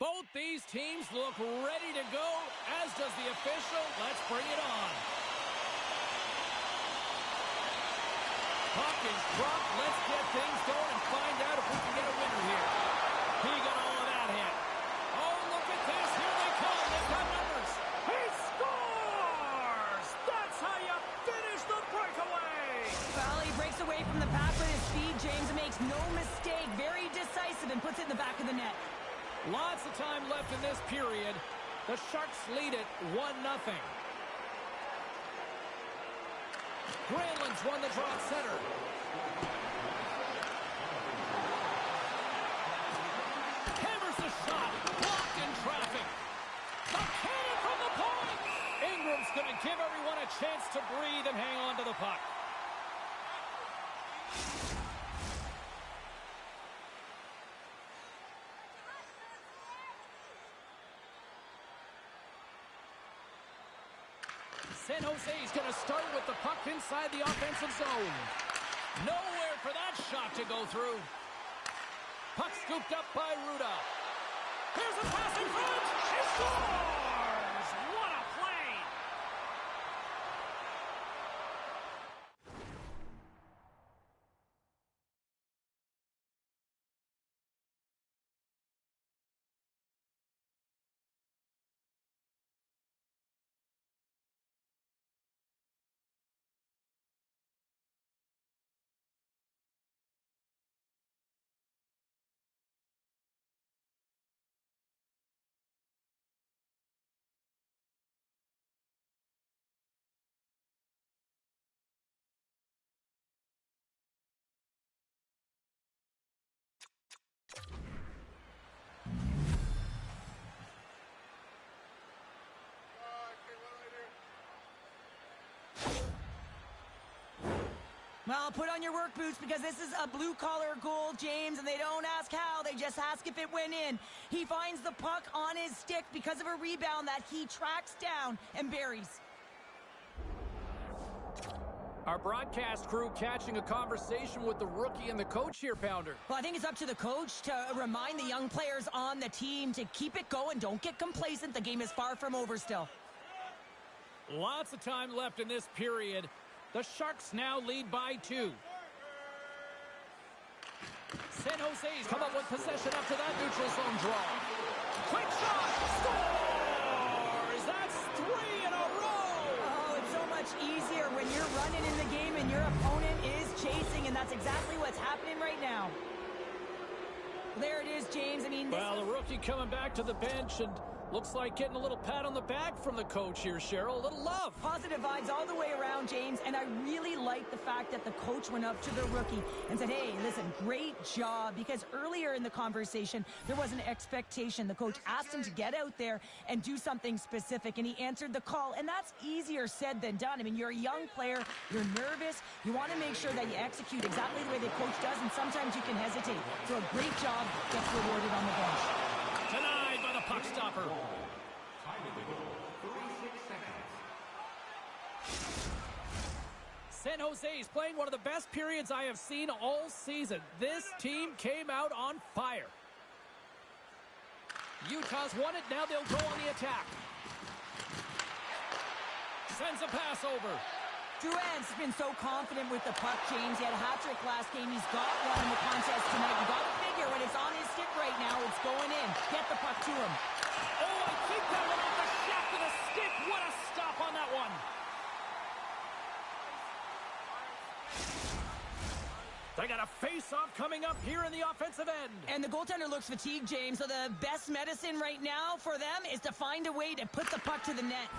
Both these teams look ready to go, as does the official. Let's bring it on. Puck is dropped. Let's get things going and find out if we can get a winner here. He got all of that hit. Oh, look at this. Here they come. They've got numbers. He scores! That's how you finish the breakaway. Well, he breaks away from the pack with his speed, James, and makes no mistake. Very decisive and puts it in the back of the net. Lots of time left in this period. The Sharks lead it 1-0. Granlund's won the draw at center. Hammers the shot. Blocked in traffic. The cannon from the point. Ingram's going to give everyone a chance to breathe and hang on to the puck. San Jose's going to start with the puck inside the offensive zone. Nowhere for that shot to go through. Puck scooped up by Ruda. Here's a pass in front. He scores! What a play! Well, put on your work boots because this is a blue-collar goal, James, and they don't ask how, they just ask if it went in. He finds the puck on his stick because of a rebound that he tracks down and buries. Our broadcast crew catching a conversation with the rookie and the coach here, Pounder. Well, I think it's up to the coach to remind the young players on the team to keep it going. Don't get complacent. The game is far from over still. Lots of time left in this period. The Sharks now lead by 2. San Jose's come up with possession after that neutral zone draw. Quick shot! Scores! That's 3 in a row! Oh, it's so much easier when you're running in the game and your opponent is chasing, and that's exactly what's happening right now. There it is, James. I mean, well, the rookie coming back to the bench and looks like getting a little pat on the back from the coach here, Cheryl. A little love. Positive vibes all the way around, James. And I really like the fact that the coach went up to the rookie and said, hey, listen, great job. Because earlier in the conversation, there was an expectation. The coach asked him to get out there and do something specific, and he answered the call. And that's easier said than done. I mean, you're a young player. You're nervous. You want to make sure that you execute exactly the way the coach does, and sometimes you can hesitate. So a great job gets rewarded on the bench. Denied by the puck stopper. San Jose's playing one of the best periods I have seen all season. This team came out on fire. Utah's won it. Now they'll go on the attack. Sends a pass over. Drouin's been so confident with the puck, James. He had a hat-trick last game. He's got one in the contest tonight. You got to figure when it's on his stick right now, it's going in. Get the puck to him. Oh, I think that went off the shaft of the stick. What a stop on that one. They got a face-off coming up here in the offensive end. And the goaltender looks fatigued, James. So the best medicine right now for them is to find a way to put the puck to the net.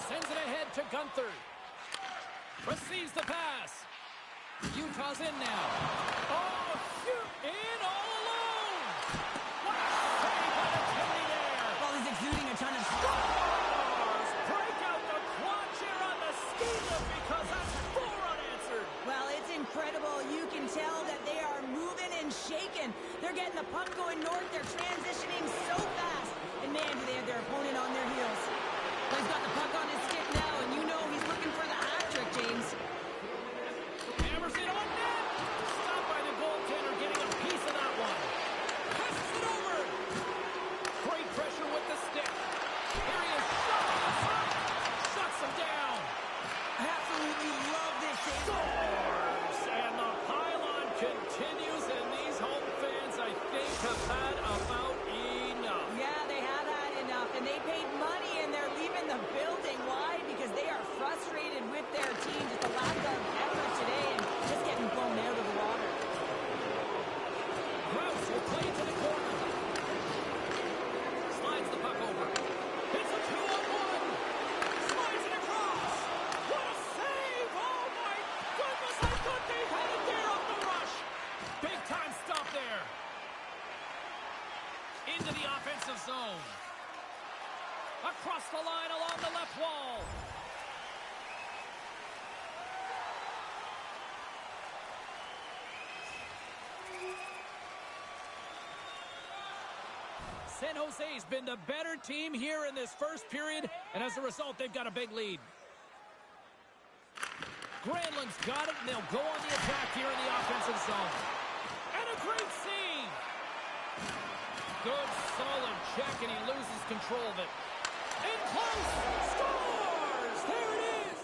Sends it ahead to Gunther. Receives the pass. Utah's in now. Oh, shoot! In all alone! What a save by the Teddy there! Well, he's exuding a ton of Scores! Break out the quad chair on the ski lift because that's 4 unanswered. Well, it's incredible. You can tell that they are moving and shaking. They're getting the puck going north. They're transitioning so fast. And man, do they have their opponent on their heels. He's got the puck on his stick now, and you know he's looking for the hat-trick, James. Hammers it on net. Stopped by the goaltender, getting a piece of that one. have had about enough. Yeah, they have had enough, and they paid money, and they're leaving the building. Why? Because they are frustrated with their team. Just a lack of effort today and just getting blown out of the water. Grouse will play to the corner. Slides the puck over. It's a 2-on-1. Slides it across. What a save! Oh, my goodness, I thought they had it there off the rush. Big time stop there. Into the offensive zone. Across the line along the left wall. San Jose's been the better team here in this first period, and as a result, they've got a big lead. Granlund's got it, and they'll go on the attack here in the offensive zone. And a great save! Good, solid check, and he loses control of it. In close! Scores! There it is!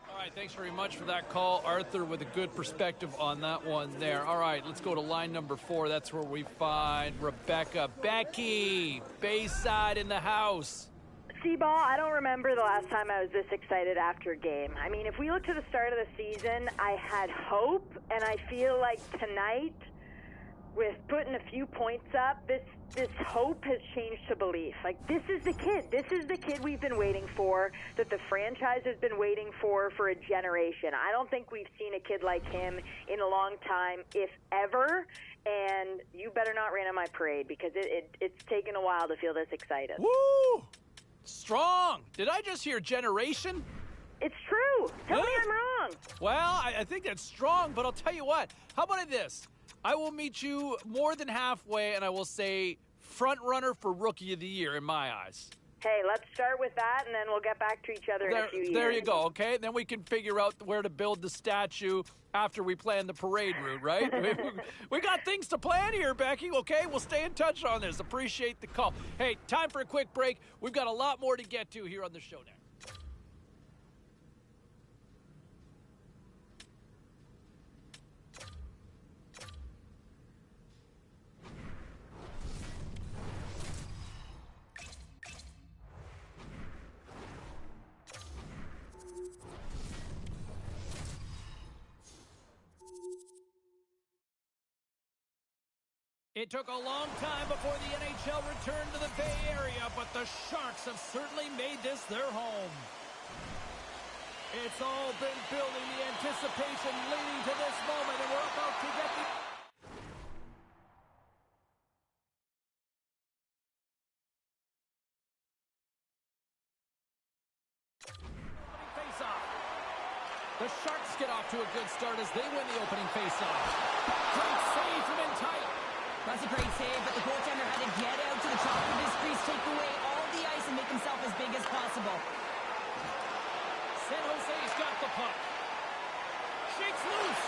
All right, thanks very much for that call, Arthur, with a good perspective on that one there. All right, let's go to line number 4. That's where we find Rebecca. Becky, Bayside in the house. C-Ball, I don't remember the last time I was this excited after a game. I mean, if we look to the start of the season, I had hope, and I feel like tonight, with putting a few points up, this hope has changed to belief. Like, this is the kid. This is the kid we've been waiting for, that the franchise has been waiting for a generation. I don't think we've seen a kid like him in a long time, if ever, and you better not rain on my parade, because it's taken a while to feel this excited. Woo! Strong! Did I just hear generation? It's true. Tell me I'm wrong. Well, I think that's strong, but I'll tell you what. How about this? I will meet you more than halfway, and I will say front runner for Rookie of the Year in my eyes. Hey, let's start with that, and then we'll get back to each other in a few years. There you go, okay? Then we can figure out where to build the statue after we plan the parade route, right? we got things to plan here, Becky, okay? We'll stay in touch on this. Appreciate the call. Hey, time for a quick break. We've got a lot more to get to here on the show now. It took a long time before the NHL returned to the Bay Area, but the Sharks have certainly made this their home. It's all been building, the anticipation leading to this moment, and we're about to get the... face-off. The Sharks get off to a good start as they win the opening face-off. Great save from in tight. That's a great save, but the goaltender had to get out to the top of his crease, take away all the ice, and make himself as big as possible. San Jose's got the puck. Shakes loose.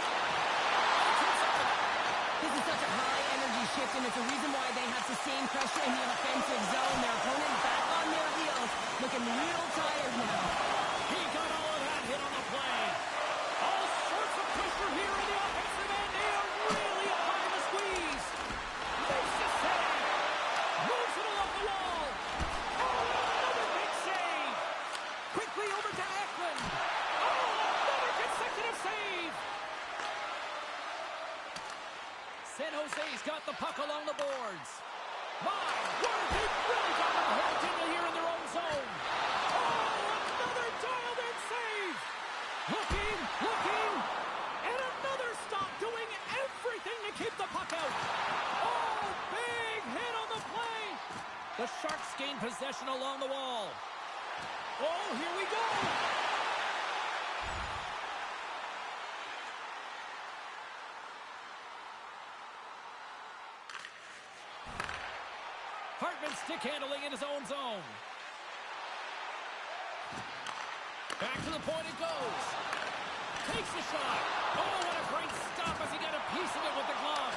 This is such a high-energy shift, and it's a reason why they have sustained pressure in the offensive zone. Their opponent back on their heels, looking real tired now. He got all of that hit on the play. All sorts of pressure here in the offensive end. They are really behind the squeeze. Makes the save. Moves it along the wall. Oh, another big save. Quickly over to Eklund. Oh, another consecutive save. San Jose's got the puck along the boards. My word, they've really got them held in here in their own zone. Oh, another dialed-in save. Looking, and another stop, doing everything to keep the puck out. Oh, big hit on the play. The Sharks gain possession along the wall. Oh, here we go. Hartman stick handling in his own zone. Back to the point it goes. Takes the shot. Oh, what a great stop as he got a piece of it with the glove.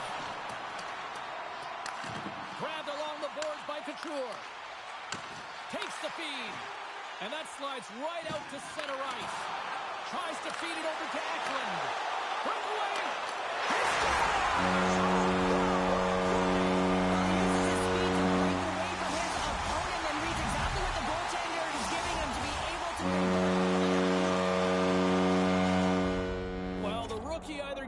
Grabbed along the boards by Couture. Takes the feed. And that slides right out to center ice. Tries to feed it over to Eklund. Breakaway.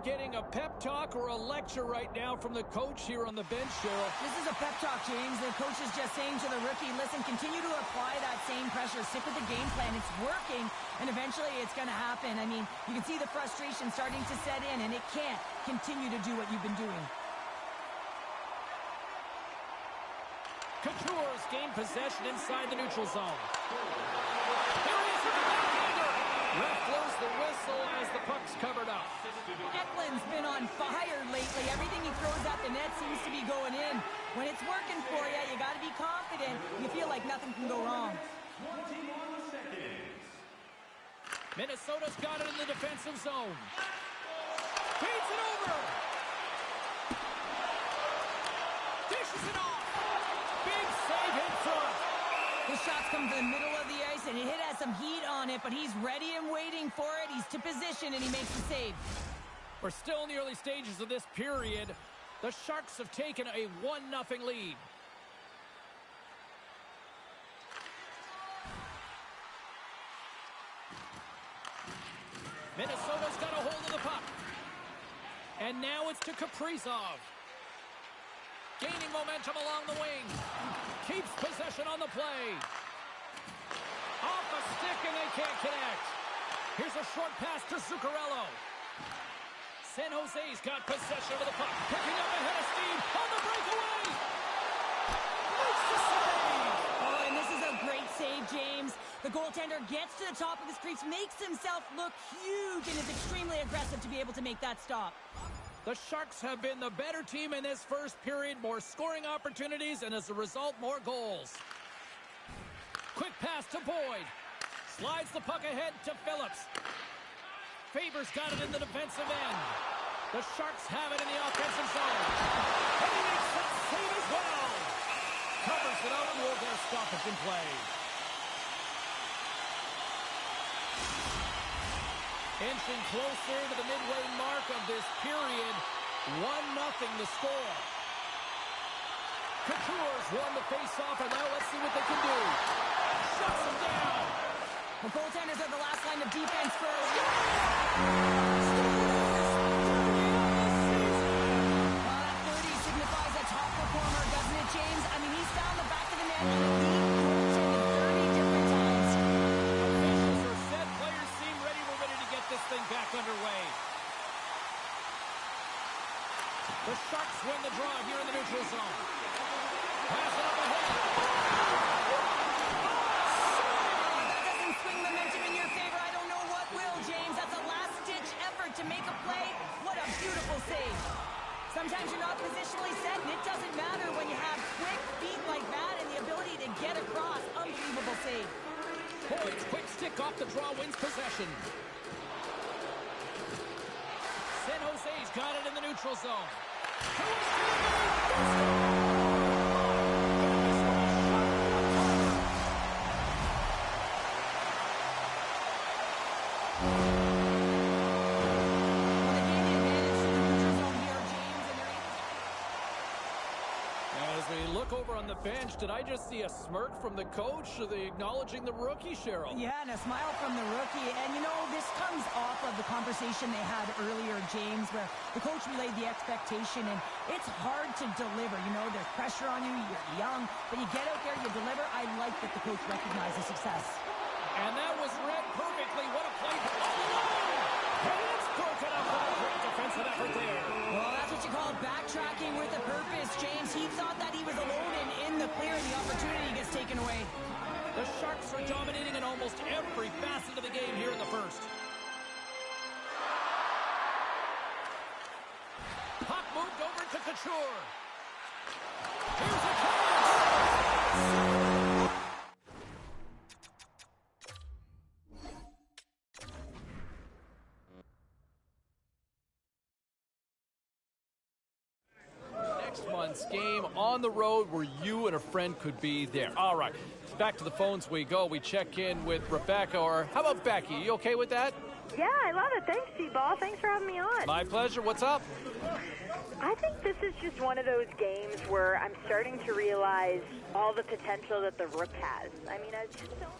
Getting a pep talk or a lecture right now from the coach here on the bench, Cheryl. This is a pep talk, James. The coach is just saying to the rookie, listen, continue to apply that same pressure. Stick with the game plan. It's working, and eventually it's going to happen. I mean, you can see the frustration starting to set in, and it can't continue to do what you've been doing. Couture's gained possession inside the neutral zone. Here he is with the backhander. Ref blows the whistle as the puck's covered up. Eklund's been on fire lately. Everything he throws at the net seems to be going in. When it's working for you, you got to be confident. You feel like nothing can go wrong. Minnesota's got it in the defensive zone. Feeds it over. Dishes it off. Big save in front. The shots come to the middle of the ice, and it has some heat on it, but he's ready and waiting for it. He's to position, and he makes the save. We're still in the early stages of this period. The Sharks have taken a 1-0 lead. Minnesota's got a hold of the puck. And now it's to Kaprizov. Gaining momentum along the wing. Keeps possession on the play. Off a stick and they can't connect. Here's a short pass to Zuccarello. San Jose's got possession of the puck. Picking up ahead of steam on the breakaway. Makes the save. Oh, and this is a great save, James. The goaltender gets to the top of his crease, makes himself look huge, and is extremely aggressive to be able to make that stop. The Sharks have been the better team in this first period. More scoring opportunities, and as a result, more goals. Quick pass to Boyd. Slides the puck ahead to Phillips. Faber's got it in the defensive end. The Sharks have it in the offensive zone. And he makes that save as well. Covers it up and will get a stoppage in play. Inching closer to the midway mark of this period. 1-0 the score. Couture's won the face-off, and now let's see what they can do. Shuts him down. The goaltenders are the last line of defense for a 30 signifies a top performer, doesn't it, James? I mean, he's found the back of the net in the league goaltending 30 different times. Officials are set. Players seem ready. We're ready to get this thing back underway. The Sharks win the draw here in the neutral zone. Pass it up ahead. Swing momentum in your favor. I don't know what will, James. That's a last-ditch effort to make a play. What a beautiful save. Sometimes you're not positionally set, and it doesn't matter when you have quick feet like that and the ability to get across. Unbelievable save. Boyd's quick stick off the draw wins possession. San Jose's got it in the neutral zone. Over on the bench, did I just see a smirk from the coach? Are they acknowledging the rookie, Cheryl? Yeah, and a smile from the rookie. And, you know, this comes off of the conversation they had earlier, James, where the coach relayed the expectation, and it's hard to deliver. You know, there's pressure on you, you're young, but you get out there, you deliver. I like that the coach recognized the success. And that was read perfectly. What a play. And it's broken up by a great defensive effort there. Well, that's what you call backtracking with a purpose, James. He thought that he was alone and in the clear, and the opportunity gets taken away. The Sharks are dominating in almost every facet of the game here in the first. Puck moved over to Couture. Here's a chance. Game on the road where you and a friend could be there. All right, back to the phones we go. We check in with Rebecca, or how about Becky? You okay with that? Yeah, I love it. Thanks, T-Ball. Thanks for having me on. My pleasure. What's up? I think this is just one of those games where I'm starting to realize all the potential that the Rook has. I mean, I just don't...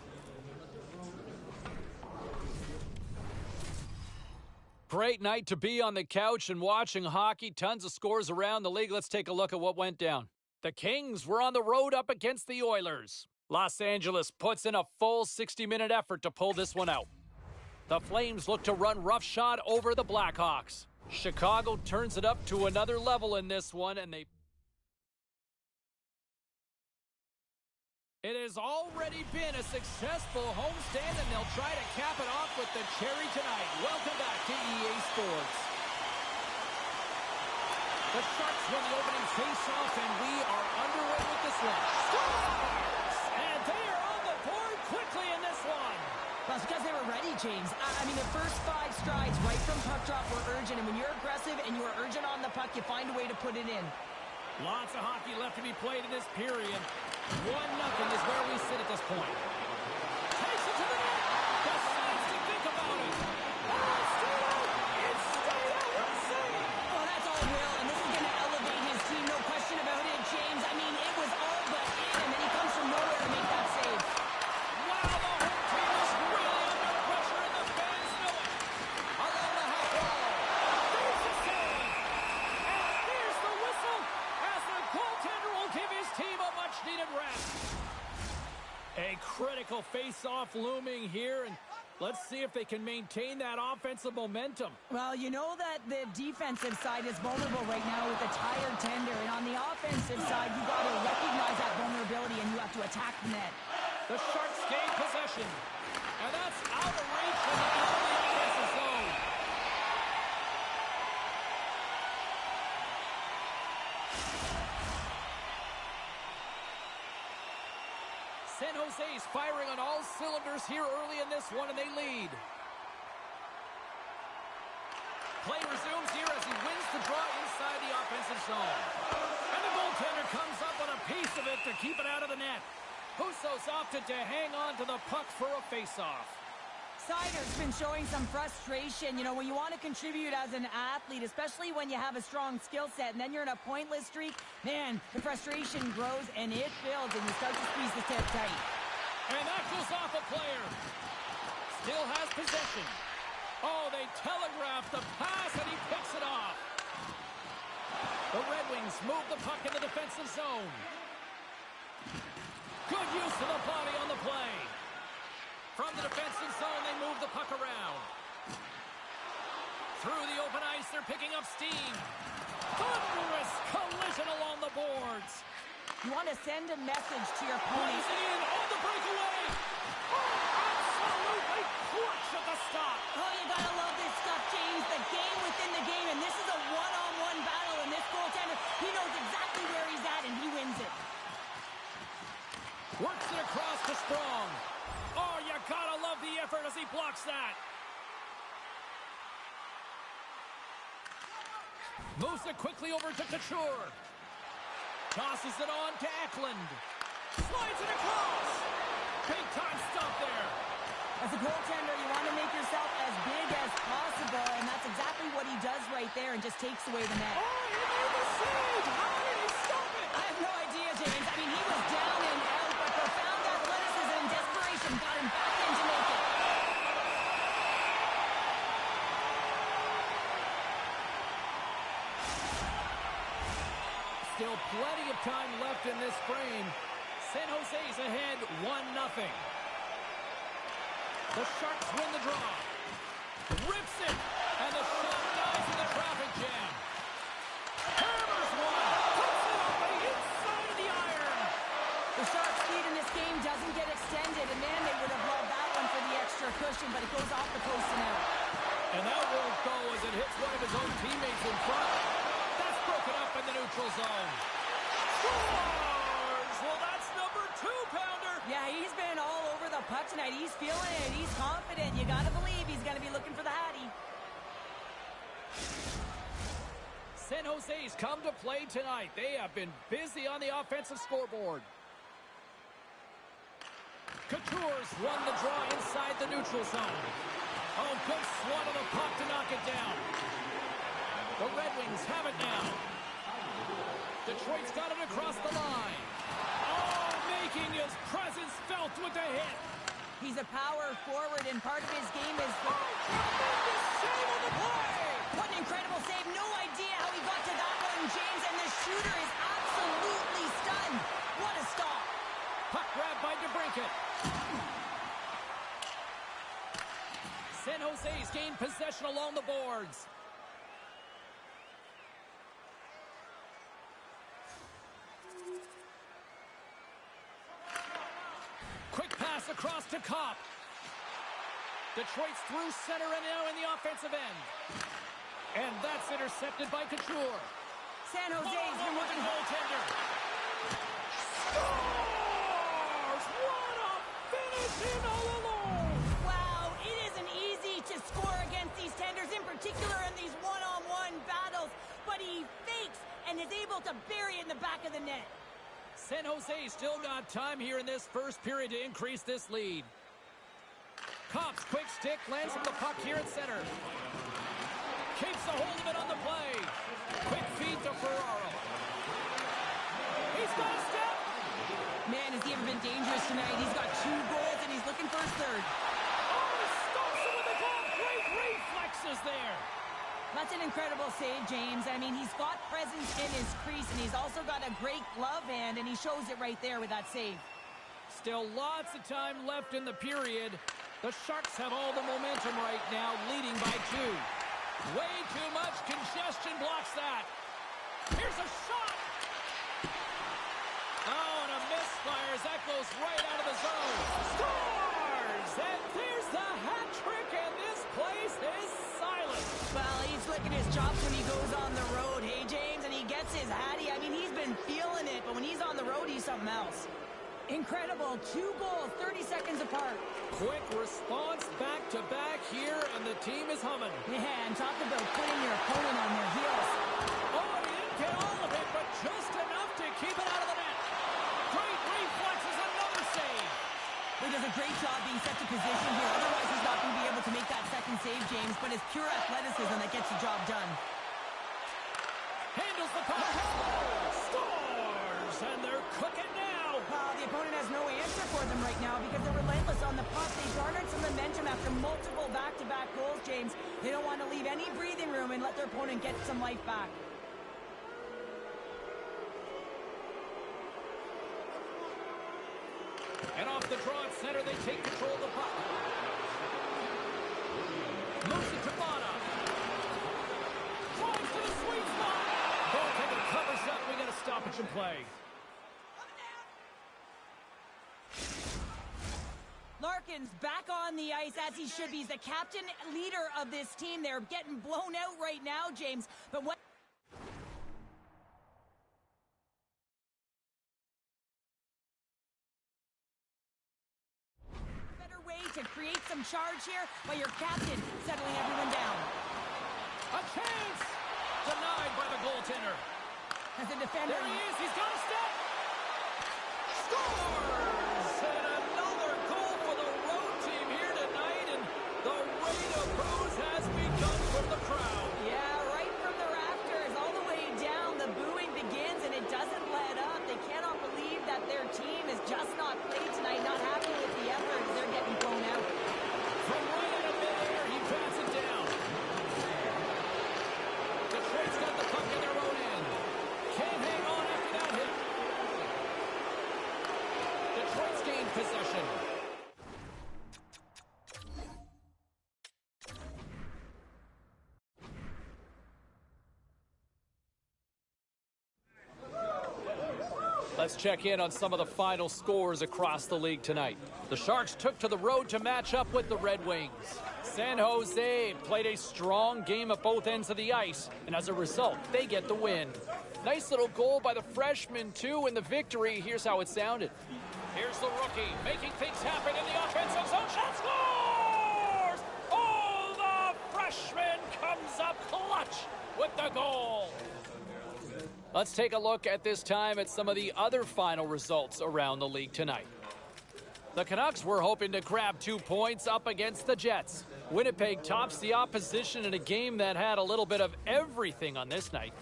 Great night to be on the couch and watching hockey. Tons of scores around the league. Let's take a look at what went down. The Kings were on the road up against the Oilers. Los Angeles puts in a full 60-minute effort to pull this one out. The Flames look to run roughshod over the Blackhawks. Chicago turns it up to another level in this one, and It has already been a successful homestand, and they'll try to cap it off with the cherry tonight. Welcome back to EA Sports. The Sharks win the opening face-off, and we are underway with this one. Scores! And they are on the board quickly in this one. Well, it's because they were ready, James. I mean, the first 5 strides right from puck drop were urgent, and when you're aggressive and you're urgent on the puck, you find a way to put it in. Lots of hockey left to be played in this period. 1-0 is where we sit at this point. Takes it to the net. Decides to think about it. It's stayed out. It's stayed out. What a save. Oh, that's all Will, and this is going to elevate his team, no question about it, James. I mean, it was all but in, and he comes from nowhere to make that save. Wow, the home team is really under pressure, and the fans know it. Around the half wall. There's the save. And there's the whistle as the goaltender will give his team a much-needed rest. A critical face-off looming here, and let's see if they can maintain that offensive momentum. Well, you know that the defensive side is vulnerable right now with a tired tender, and on the offensive side, you got to recognize that vulnerability, and you have to attack the net. The Sharks gain possession, and that's out of reach and out of the offensive zone. San Jose's firing on all cylinders here early in this one, and they lead. Play resumes here as he wins the draw inside the offensive zone. And the goaltender comes up with a piece of it to keep it out of the net. Hussos opted to hang on to the puck for a face-off. Seider's been showing some frustration. You know, when you want to contribute as an athlete, especially when you have a strong skill set, and then you're in a pointless streak, man, the frustration grows and it builds, and you start to squeeze the tip tight. And that goes off a player. Still has possession. Oh, they telegraph the pass, and he picks it off. The Red Wings move the puck in the defensive zone. Good use of the body on the play. From the defensive zone, they move the puck around. Through the open ice, they're picking up steam. Thunderous collision along the boards. You want to send a message to your opponent. Racing in on the breakaway. Oh, absolutely clutch at the stop. Oh, you gotta love this stuff, James. The game within the game, and this is a one-on-one battle, and this goaltender, he knows exactly where he's at, and he wins it. Works it across to Strong. Oh, you gotta love the effort as he blocks that. Moves it quickly over to Couture. Tosses it on to Eklund. Slides it across. Big time stop there. As a goaltender, you want to make yourself as big as possible, and that's exactly what he does right there and just takes away the net. Oh, he made the save. How did he stop it? I have no idea, James. I mean, he was down and out, but profound athleticism and desperation got him back in to make it. Still plenty of time left in this frame. San Jose's ahead 1-0. The Sharks win the draw. Rips it, and the shot dies in the traffic jam. Hammers one. Puts it off the inside of the iron. The Sharks' lead in this game doesn't get extended, and man, they would have loved that one for the extra cushion, but it goes off the post and out. And that won't go as it hits one of his own teammates in front. That's broken up in the neutral zone. Scores! Well, that's number 2-pounder. Yeah, he's been all over the puck tonight. He's feeling it. He's confident. You got to believe he's going to be looking for the Hattie. San Jose's come to play tonight. They have been busy on the offensive scoreboard. Couture's won the draw inside the neutral zone. Oh, good swat of the puck to knock it down. The Red Wings have it now. Detroit's got it across the line. Oh, making his presence felt with the hit. He's a power forward, and part of his game is... Tremendous save of the play! What an incredible save. No idea how he got to that one, James, and the shooter is absolutely stunned. What a stop. Puck grabbed by DeBrincat. San Jose's gained possession along the boards. Quick pass across to Kopp. Detroit's through center and now in the offensive end. And that's intercepted by Couture. San Jose's been with the looking... goaltender. Scores! What a finish in all alone! Wow, it isn't easy to score against these tenders, in particular in these one-on-one battles, but he fakes and is able to bury it in the back of the net. San Jose still got time here in this first period to increase this lead. Kopp's quick stick lands from the puck here at center. Keeps a hold of it on the play. Quick feed to Ferraro. He's got a step. Man, has he ever been dangerous tonight? He's got 2 goals and he's looking for his third. Oh, he stops him with the glove. Great reflexes there. That's an incredible save, James. I mean, he's got presence in his crease, and he's also got a great glove hand, and he shows it right there with that save. Still lots of time left in the period. The Sharks have all the momentum right now, leading by 2. Way too much congestion blocks that. Here's a shot. Oh, and a misfires. That goes right out of the zone. Scores! And there's the hat trick, and this place is silent. Well, he's licking his chops when he goes on the road, hey, James, and he gets his hattie. I mean, he's been feeling it, but when he's on the road, he's something else. Incredible. 2 goals, 30 seconds apart. Quick response back-to-back here, and the team is humming. Yeah, and talk about putting your opponent on their heels. Oh, he didn't get all of it, but just enough to keep it out of the net. Great reflexes, another save. He does a great job being set to position here. Otherwise, he's not going to be able to make that second save, James, but it's pure athleticism that gets the job done. Handles the puck. Scores, and they're cooking now. The opponent has no answer for them right now because they're relentless on the puck. They garnered some momentum after multiple back-to-back goals, James. They don't want to leave any breathing room and let their opponent get some life back. And off the draw at center, they take control of the puck. Moves it to Mata. Drives to the sweet spot. Goaltender covers up. We got a stoppage in play. Larkin's back on the ice as he should be. He's the captain, leader of this team. They're getting blown out right now, James. But what... better way to create some charge here by your captain settling everyone down. A chance! Denied by the goaltender. As a defender... There he is. He's got a step. Scores! And another goal for the road team here tonight. And the rain of booze has begun from the crowd. Yeah, right from the rafters all the way down. The booing begins and it doesn't let up. They cannot believe that their team has just not played tonight. Not happy with the effort. They're getting blown out. From right in the midair, he bats it down. Detroit's got the puck in their own end. Can't hang on after that hit. Detroit's gained possession. Let's check in on some of the final scores across the league tonight. The Sharks took to the road to match up with the Red Wings. San Jose played a strong game at both ends of the ice, and as a result, they get the win. Nice little goal by the freshman, too, in the victory. Here's how it sounded. Here's the rookie making things happen in the offensive zone. Shot scores! Oh, the freshman comes up clutch with the goal. Let's take a look at this time at some of the other final results around the league tonight. The Canucks were hoping to grab 2 points up against the Jets. Winnipeg tops the opposition in a game that had a little bit of everything on this night.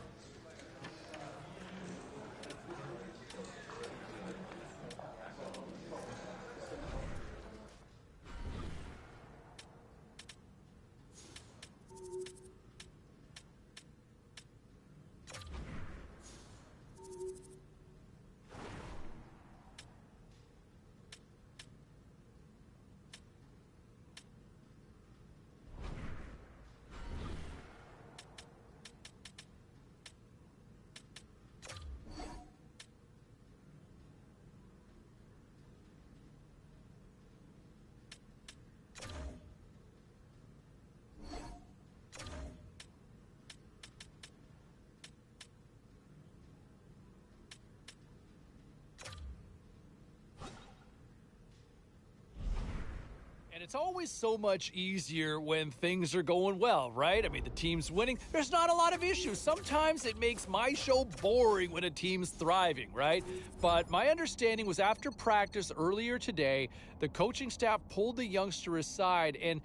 And it's always so much easier when things are going well, right? I mean, the team's winning. There's not a lot of issues. Sometimes it makes my show boring when a team's thriving, right? But my understanding was after practice earlier today, the coaching staff pulled the youngster aside and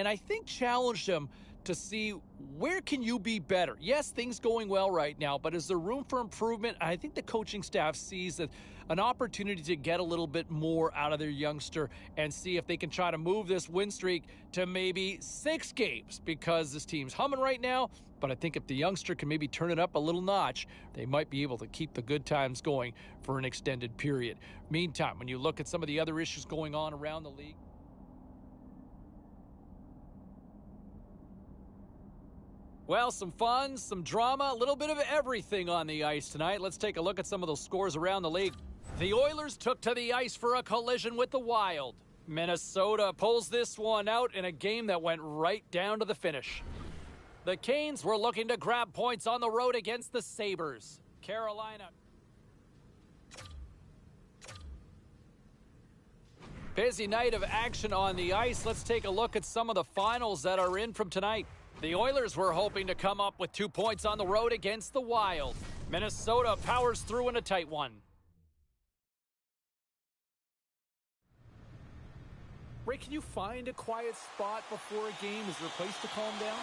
I think challenged him to see where can you be better. Yes, things going well right now, but is there room for improvement? I think the coaching staff sees that an opportunity to get a little bit more out of their youngster and see if they can try to move this win streak to maybe 6 games, because this team's humming right now. But I think if the youngster can maybe turn it up a little notch, they might be able to keep the good times going for an extended period. Meantime, when you look at some of the other issues going on around the league, well, some fun, some drama, a little bit of everything on the ice tonight. Let's take a look at some of those scores around the league. The Oilers took to the ice for a collision with the Wild. Minnesota pulls this one out in a game that went right down to the finish. The Canes were looking to grab points on the road against the Sabres. Carolina. Busy night of action on the ice. Let's take a look at some of the finals that are in from tonight. The Oilers were hoping to come up with 2 points on the road against the Wild. Minnesota powers through in a tight one. Ray, can you find a quiet spot before a game? Is there a place to calm down?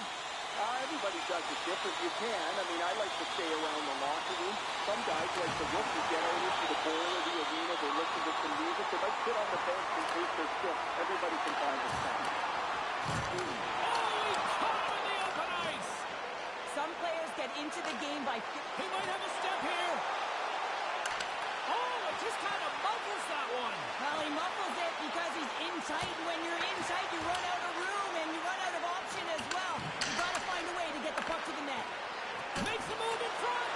Everybody does it different. You can. I mean, I like to stay around the locker room. Some guys like to look to get out into the bowl of the arena. They listen to some music. They might sit on the bench in case they're sick. Everybody can find a spot. Some players get into the game by... He might have a step here. Oh, it just kind of muffles that one. Well, he muffles it because he's in tight, and when you're in tight, you run out of room, and you run out of option as well. You got to find a way to get the puck to the net. Makes the move in front,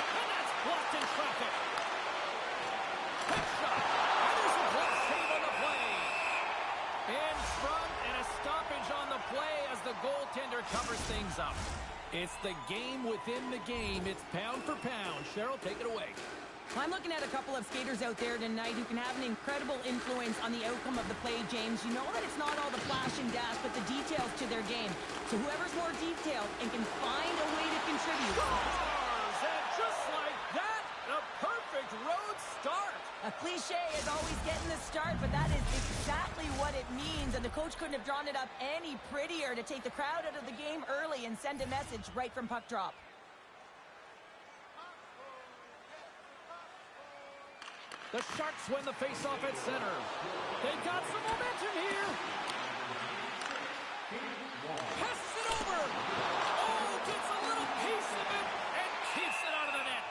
and that's blocked in traffic. Quick shot, and there's a glove save on the play. In front, and a stoppage on the play as the goaltender covers things up. It's the game within the game. It's pound for pound. Cheryl, take it away. I'm looking at a couple of skaters out there tonight who can have an incredible influence on the outcome of the play, James. You know that it's not all the flash and dash, but the details to their game. So whoever's more detailed and can find a way to contribute. Scores! And just like that, a perfect road start. A cliche is always getting the start, but that is exactly what it means. And the coach couldn't have drawn it up any prettier to take the crowd out of the game early and send a message right from puck drop. The Sharks win the faceoff at center. They've got some momentum here. Passes it over. Oh, gets a little piece of it and keeps it out of the net.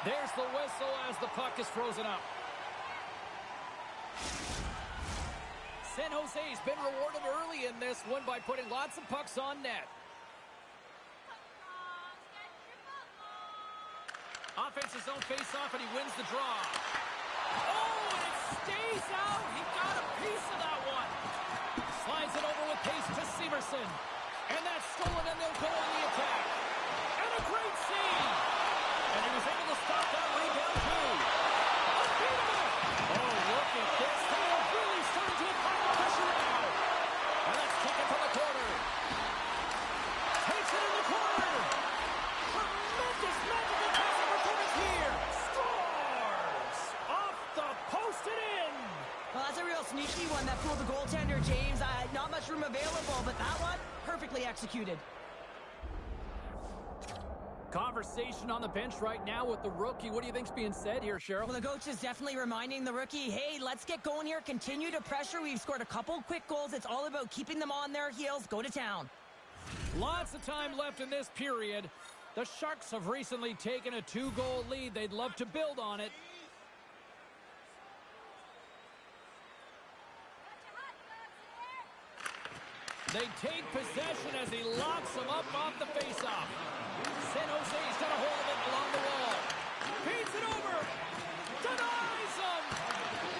There's the whistle as the puck is frozen up. San Jose's been rewarded early in this one by putting lots of pucks on net. Offensive zone face-off, and he wins the draw. Oh, and it stays out. He got a piece of that one. Slides it over with pace to Severson. And that's stolen, and they'll go on the attack. And a great save. And he was able to stop that rebound, too. Unbeatable. Oh, look at this. They are really starting to apply the pressure now. And that's taken from the corner. Takes it in the corner. Tremendous magical passing performance here. Scores! Off the post and in. Well, that's a real sneaky bathroom available, but that one, perfectly executed. Conversation on the bench right now with the rookie. What do you think's being said here, Cheryl? Well, the coach is definitely reminding the rookie, hey, let's get going here. Continue to pressure. We've scored a couple quick goals. It's all about keeping them on their heels. Go to town. Lots of time left in this period. The Sharks have recently taken a 2-goal lead. They'd love to build on it. They take possession as he locks them up off the faceoff. San Jose's got a hold of it along the wall. Feeds it over. Denies him.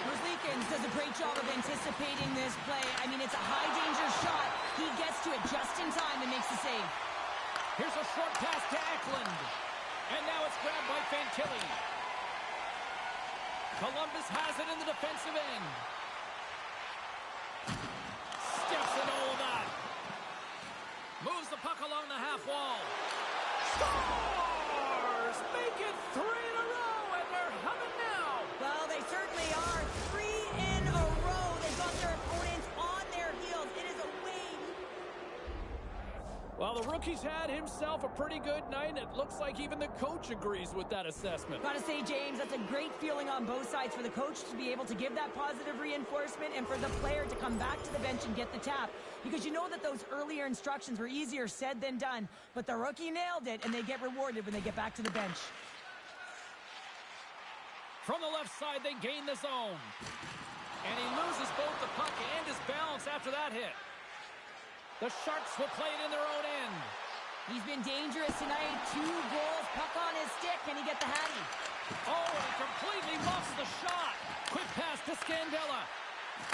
Merzlikins does a great job of anticipating this play. I mean, it's a high-danger shot. He gets to it just in time and makes the save. Here's a short pass to Eklund. And now it's grabbed by Fantilli. Columbus has it in the defensive end. Steps in all of that. Moves the puck along the half wall. Scores! Make it 3 in a row, and they're humming now. Well, they certainly are. 3 in a row. They've got their opponents on their heels. It is a wave. Well, the rookie's had himself a pretty good night, and it looks like even the coach agrees with that assessment. Gotta say, James, that's a great feeling on both sides for the coach to be able to give that positive reinforcement and for the player to come back to the bench and get the tap. Because you know that those earlier instructions were easier said than done, but the rookie nailed it, and they get rewarded when they get back to the bench. From the left side, they gain the zone. And he loses both the puck and his balance after that hit. The Sharks will play it in their own end. He's been dangerous tonight. 2 goals, puck on his stick. Can he get the hattie? Oh, he completely muffs the shot. Quick pass to Scandella.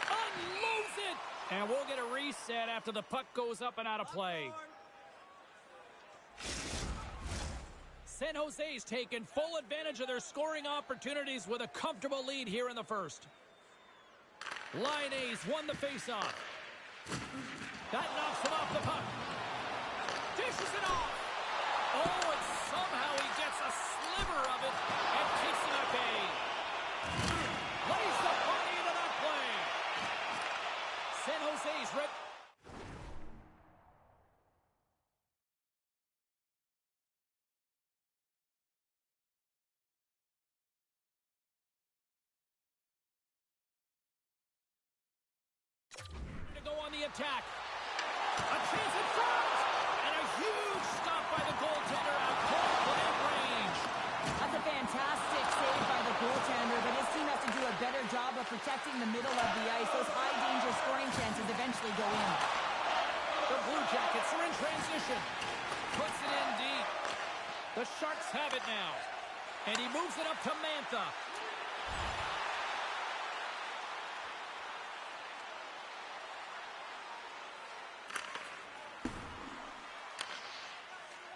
Unloads it. And we'll get a reset after the puck goes up and out of play. San Jose's taken full advantage of their scoring opportunities with a comfortable lead here in the first. Line A's won the faceoff. That knocks him off the puck. Dishes it off. Oh, and somehow he gets a sliver of it and takes it at bay. Lays the body into that play. San Jose's red. To go on the attack. A chance in front! And a huge stop by the goaltender out cold blank range. That's a fantastic save by the goaltender, but his team has to do a better job of protecting the middle of the ice. Those high-danger scoring chances eventually go in. The Blue Jackets are in transition. Puts it in deep. The Sharks have it now. And he moves it up to Mantha.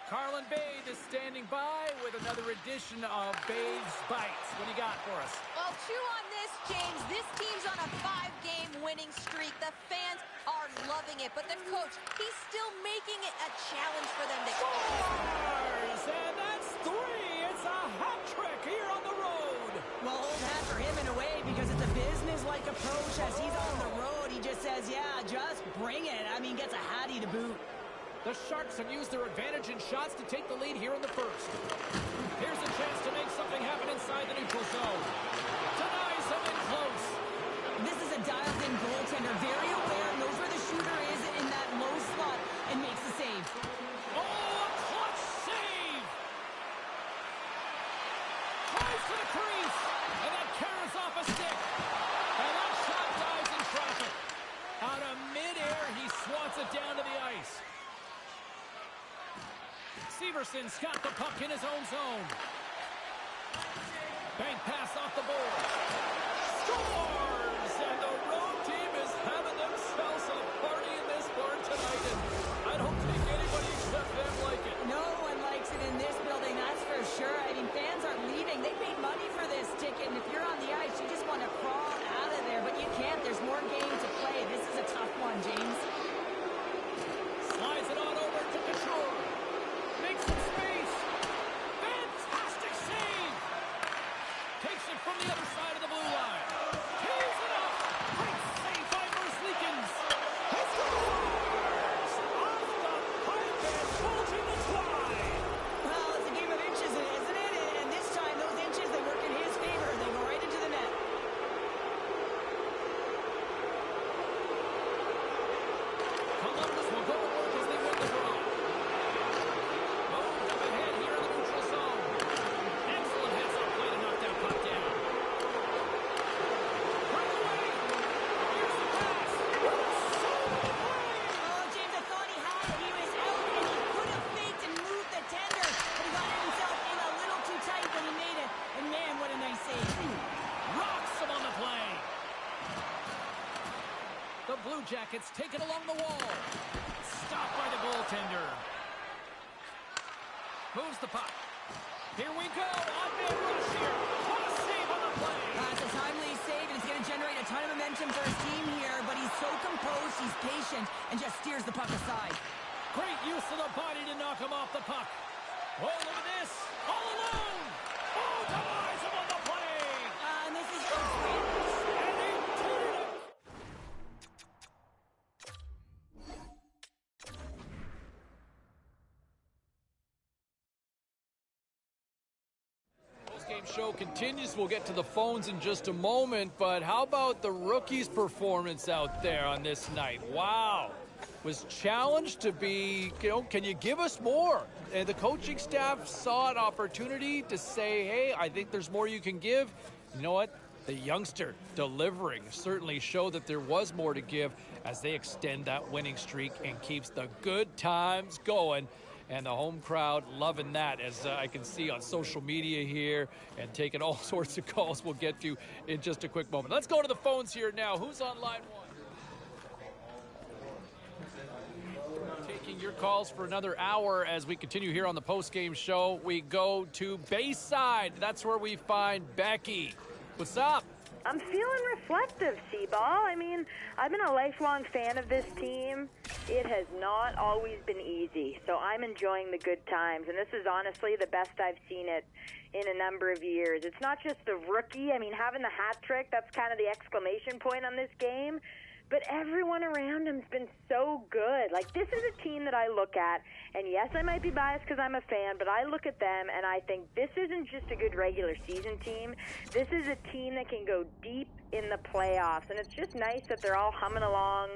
Carlin Bade is standing by with another edition of Bade's Bites. What do you got for us? Well, chew on this, James. This team's on a 5-game winning streak. The fans are loving it, but the coach, he's still making it a challenge for them to Scores! And that's 3! It's a hat trick here on the road. Well, old hat for him in a way because it's a business-like approach. As he's on the road, he just says, yeah, just bring it. I mean, gets a hattie to boot. The Sharks have used their advantage in shots to take the lead here in the first. Here's a chance to make something happen inside the neutral zone. Denies him in close. This is a dialed-in goaltender, very aware, knows where the shooter is in that low slot, and makes the save. Oh, a clutch save! Tries to the crease, and that carries off a stick. And that shot dives in traffic. Out of midair, he swats it down to the ice. Severson's got the puck in his own zone. Bank pass off the board. Scores! And the road team is having themselves a party in this barn tonight. And I don't think anybody except them like it. No one likes it in this building, that's for sure. I mean, fans are leaving. They paid money for this ticket, and if you're on the ice, you just want to crawl out of there. But you can't. There's more game to play. This is a tough one, James. Slides it on over to Couture. Makes some space. Fantastic save. Takes it from the other side of the blue line. It's taken along the wall. Stopped by the goaltender. Moves the puck. Here we go. On-man rush here. What a save on the play. That's a timely save, and it's going to generate a ton of momentum for his team here, but he's so composed, he's patient, and just steers the puck aside. Great use of the body to knock him off the puck. Oh, look at this. All alone. Oh, denies him on the play. And this is great. And he turned it. Post-game show continues. We'll get to the phones in just a moment, but how about the rookie's performance out there on this night? Wow. Was challenged to be, can you give us more? And the coaching staff saw an opportunity to say, hey, I think there's more you can give. You know what? The youngster delivering certainly showed that there was more to give as they extend that winning streak and keeps the good times going. And the home crowd loving that, as I can see on social media here and taking all sorts of calls we'll get to in just a quick moment. Let's go to the phones here now. Who's on line one? Taking your calls for another hour as we continue here on the post-game show. We go to Bayside. That's where we find Becky. What's up? I'm feeling reflective, Seaball. I mean, I've been a lifelong fan of this team. It has not always been easy, so I'm enjoying the good times, and this is honestly the best I've seen it in a number of years. It's not just the rookie. I mean, having the hat trick, that's kind of the exclamation point on this game. But everyone around him's been so good. Like, this is a team that I look at, and yes, I might be biased because I'm a fan, but I look at them and I think this isn't just a good regular season team. This is a team that can go deep in the playoffs, and it's just nice that they're all humming along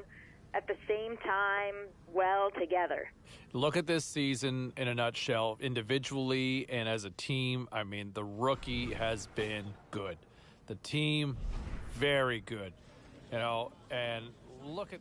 at the same time, well together. Look at this season in a nutshell, individually and as a team. I mean, the rookie has been good. The team, very good. And look at...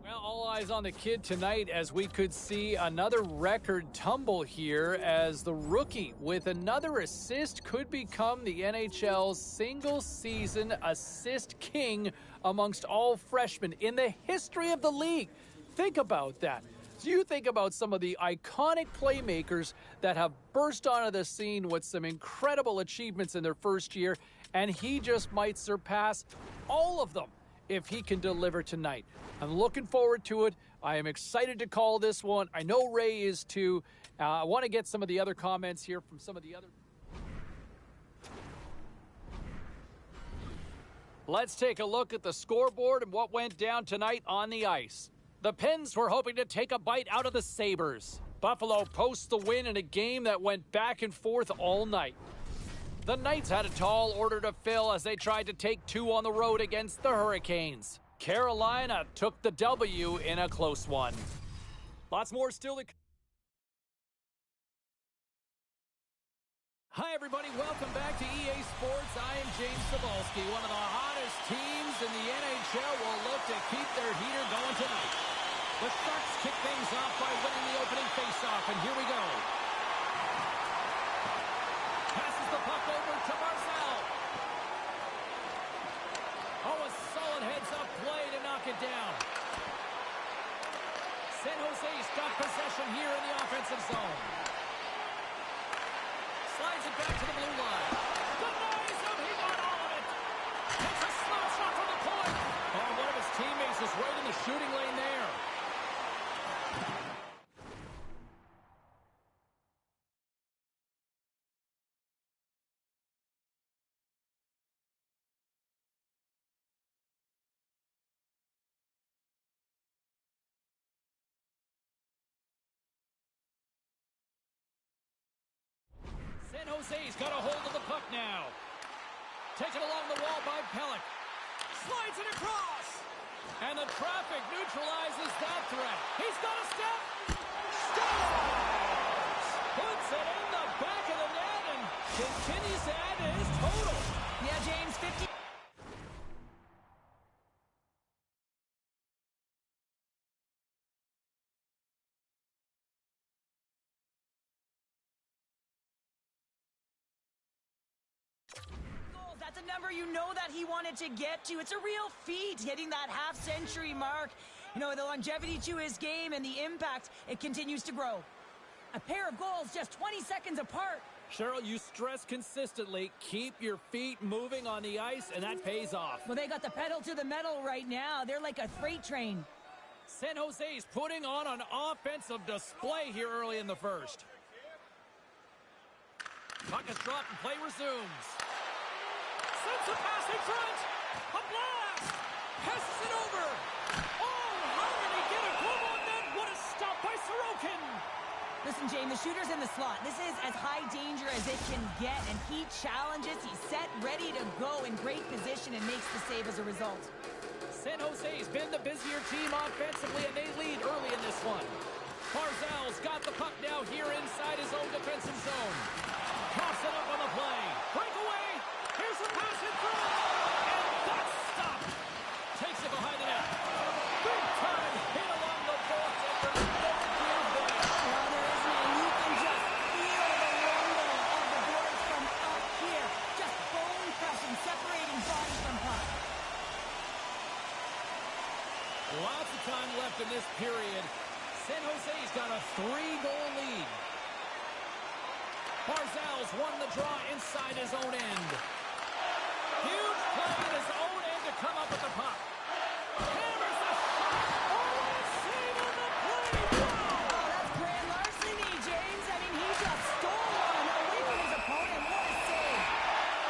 Well, all eyes on the kid tonight as we could see another record tumble here as the rookie with another assist could become the NHL's single-season assist king amongst all freshmen in the history of the league. Think about that. So you think about some of the iconic playmakers that have burst onto the scene with some incredible achievements in their first year, and he just might surpass all of them if he can deliver tonight. I'm looking forward to it. I am excited to call this one. I know Ray is too. I want to get some of the other comments here from some of the other... Let's take a look at the scoreboard and what went down tonight on the ice. The Pens were hoping to take a bite out of the Sabres. Buffalo posts the win in a game that went back and forth all night. The Knights had a tall order to fill as they tried to take two on the road against the Hurricanes. Carolina took the W in a close one. Lots more still to... Hi, everybody. Welcome back to EA Sports. I am James Cebulski. One of the hottest teams in the NHL will look to keep their heater going tonight. The Sharks kick things off by winning the opening faceoff, and here we go. Passes the puck over to Barzal. Oh, a solid heads-up play to knock it down. San Jose's got possession here in the offensive zone. Slides it back to the blue line. Denies him. He got all of it. Takes a slap shot from the point. Oh, one of his teammates is right in the shooting lane there. San Jose's got a hold of the puck now. Taken along the wall by Pellick. Slides it across. And the traffic neutralizes that threat. He's got a step. Scores! Puts it in the back of the net and continues to add to his total. Yeah, James, 50... That's a number you know that he wanted to get to. It's a real feat, hitting that half-century mark. You know, the longevity to his game and the impact, it continues to grow. A pair of goals just 20 seconds apart. Cheryl, you stress consistently, keep your feet moving on the ice, and that pays off. Well, they got the pedal to the metal right now. They're like a freight train. San Jose's putting on an offensive display here early in the first. Puck is dropped and play resumes. Sends a pass in front. A blast. Passes it over. Oh, how did he get a glove on that? What a stop by Sorokin. Listen, James, the shooter's in the slot. This is as high danger as it can get, and he challenges. He's set, ready to go, in great position, and makes the save as a result. San Jose's been the busier team offensively, and they lead early in this one. Barzal's got the puck now here inside his own defensive zone. Coughs it up on the play. Breakaway. Here's the pass in front. And that's stopped. Takes it behind the net. Big time hit along the boards, and there's no give there. Well, there isn't, and you can just feel the rumble of the boards from up here. Just bone crushing, separating body from puck. Lots of time left in this period. San Jose's got a 3-goal lead. Barzal's won the draw inside his own end. Huge play in his own end to come up with the puck. Hammers the shot. Oh, a save on the play. Wow! Oh, that's grand larceny, James. I mean, he just stole one away from his opponent. What a save.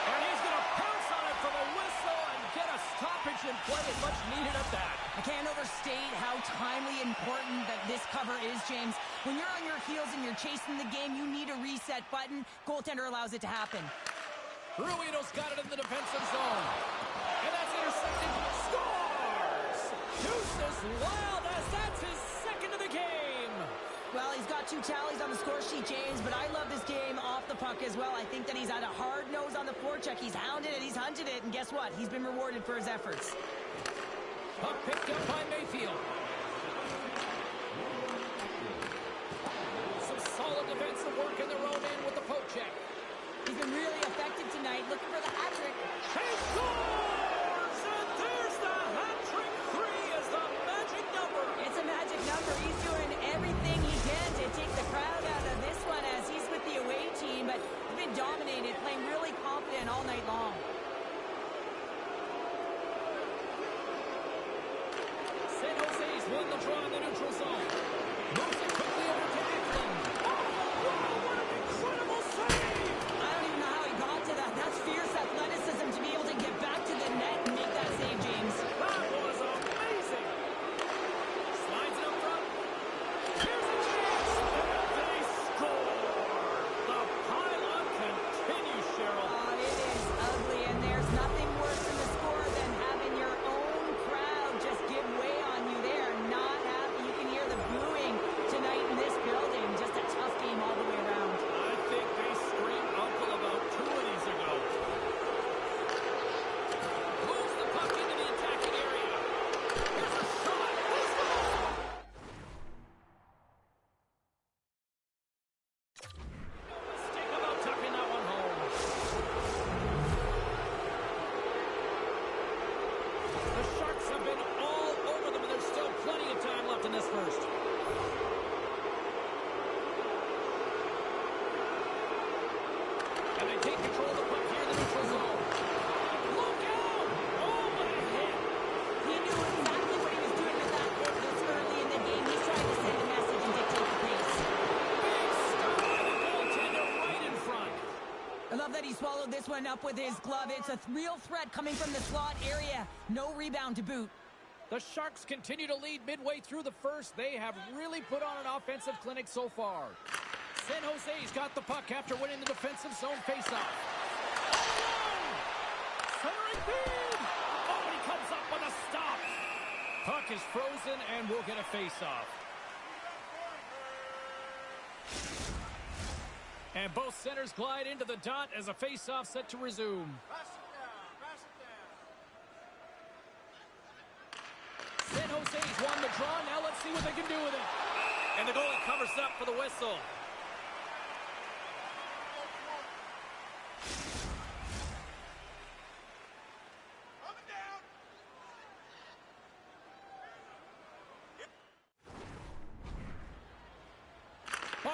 And he's going to pounce on it for the whistle and get a stoppage in play, as much needed at that. I can't overstate how timely important that this cover is, James. When you're on your heels and you're chasing the game, you need a reset button. Goaltender allows it to happen. Ruino's got it in the defensive zone. And that's intercepted. Scores! Deuces Wild, as that's his second of the game. Well, he's got 2 tallies on the score sheet, James, but I love this game off the puck as well. I think that he's had a hard nose on the forecheck. He's hounded it, he's hunted it, and guess what? He's been rewarded for his efforts. Puck picked up by Mayfield. Some solid defensive work in their own end with the poke check. He's been really effective tonight, looking for the hat-trick. He scores! And there's the hat-trick. 3 is the magic number. It's a magic number. He's doing everything he can to take the crowd out of this one as he's with the away team, but he's been dominated, playing really confident all night long. San Jose's won the draw in the neutral zone. Moves it quickly over to Eklund. Oh, wow, what an incredible save! I don't even know how he got to that. That's fierce athleticism to be able to get back to the net and make that save, James. That was amazing! Slides it up front. Here's a chance! And they score! The pylon continues, Cheryl. Oh, it is ugly, and there's nothing worse in the score than having your own crowd just give way on you. They are not happy. You can hear the booing tonight in this building. Just a tough game all the way around. I think they screamed uncle about 2 innings ago. Moves the puck into the attacking area. Here's a shot. Here's the ball. No mistake about tucking that one home. The Sharks have been all over them, and there's still plenty of time left in this first. And they take control of the puck here in the neutral zone. Look out! Oh, what a hit! He knew exactly what he was doing with that hit this early in the game. He's trying to send a message and dictate the pace. Big stop by the goaltender right in front. I love that he swallowed this one up with his glove. It's a real threat coming from the slot area. No rebound to boot. The Sharks continue to lead midway through the first. They have really put on an offensive clinic so far. San Jose's got the puck after winning the defensive zone faceoff. Centering feed! Oh, and he comes up with a stop. Puck is frozen and we'll get a faceoff. And both centers glide into the dot as a faceoff set to resume. San Jose's won the draw. Now let's see what they can do with it. And the goalie covers up for the whistle.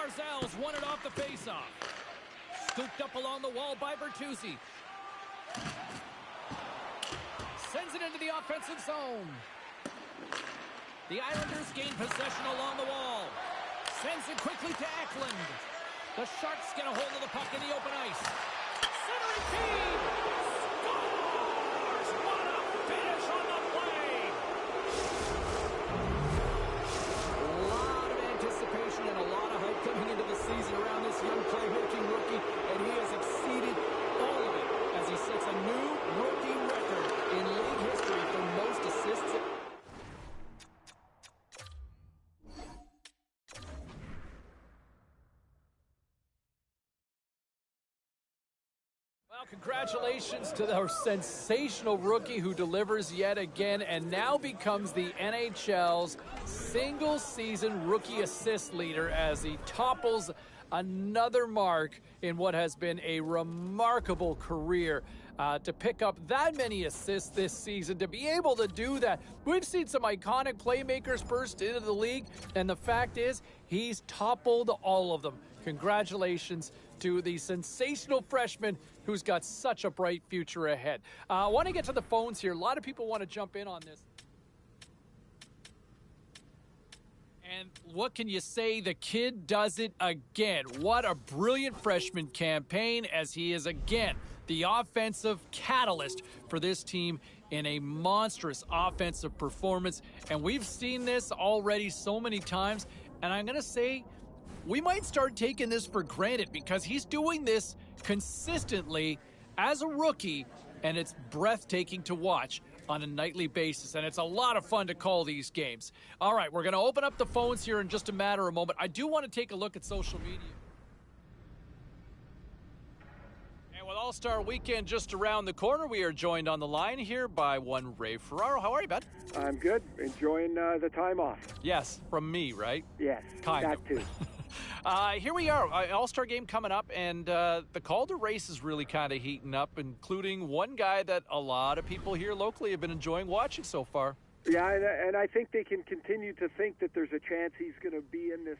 Barzal's won it off the faceoff. Scooped up along the wall by Bertuzzi. Sends it into the offensive zone. The Islanders gain possession along the wall. Sends it quickly to Eklund. The Sharks get a hold of the puck in the open ice. Centering feed! Scores! What a finish on the play! A lot of anticipation and a lot of hype coming into the season around this young playmaking rookie, and he has exceeded all of it as he sets a new rookie record in league history for most assists. Well, congratulations to our sensational rookie who delivers yet again and now becomes the NHL's single-season rookie assist leader as he topples another mark in what has been a remarkable career. To pick up that many assists this season, to be able to do that. We've seen some iconic playmakers burst into the league, and the fact is, he's toppled all of them. Congratulations to the sensational freshman who's got such a bright future ahead. I want to get to the phones here. A lot of people want to jump in on this. And what can you say? The kid does it again. What a brilliant freshman campaign, as he is again the offensive catalyst for this team in a monstrous offensive performance. And we've seen this already so many times. And I'm going to say we might start taking this for granted because he's doing this consistently as a rookie, and it's breathtaking to watch on a nightly basis, and it's a lot of fun to call these games. All right, we're going to open up the phones here in just a matter of a moment. I do want to take a look at social media. And with All-Star Weekend just around the corner, we are joined on the line here by one Ray Ferraro. How are you, bud? I'm good. Enjoying the time off. Yes, from me, right? Yes, kind that of. too. Here we are, All-Star game coming up, and the Calder race is really kind of heating up, including one guy that a lot of people here locally have been enjoying watching so far. Yeah, and I think they can continue to think that there's a chance he's going to be in this.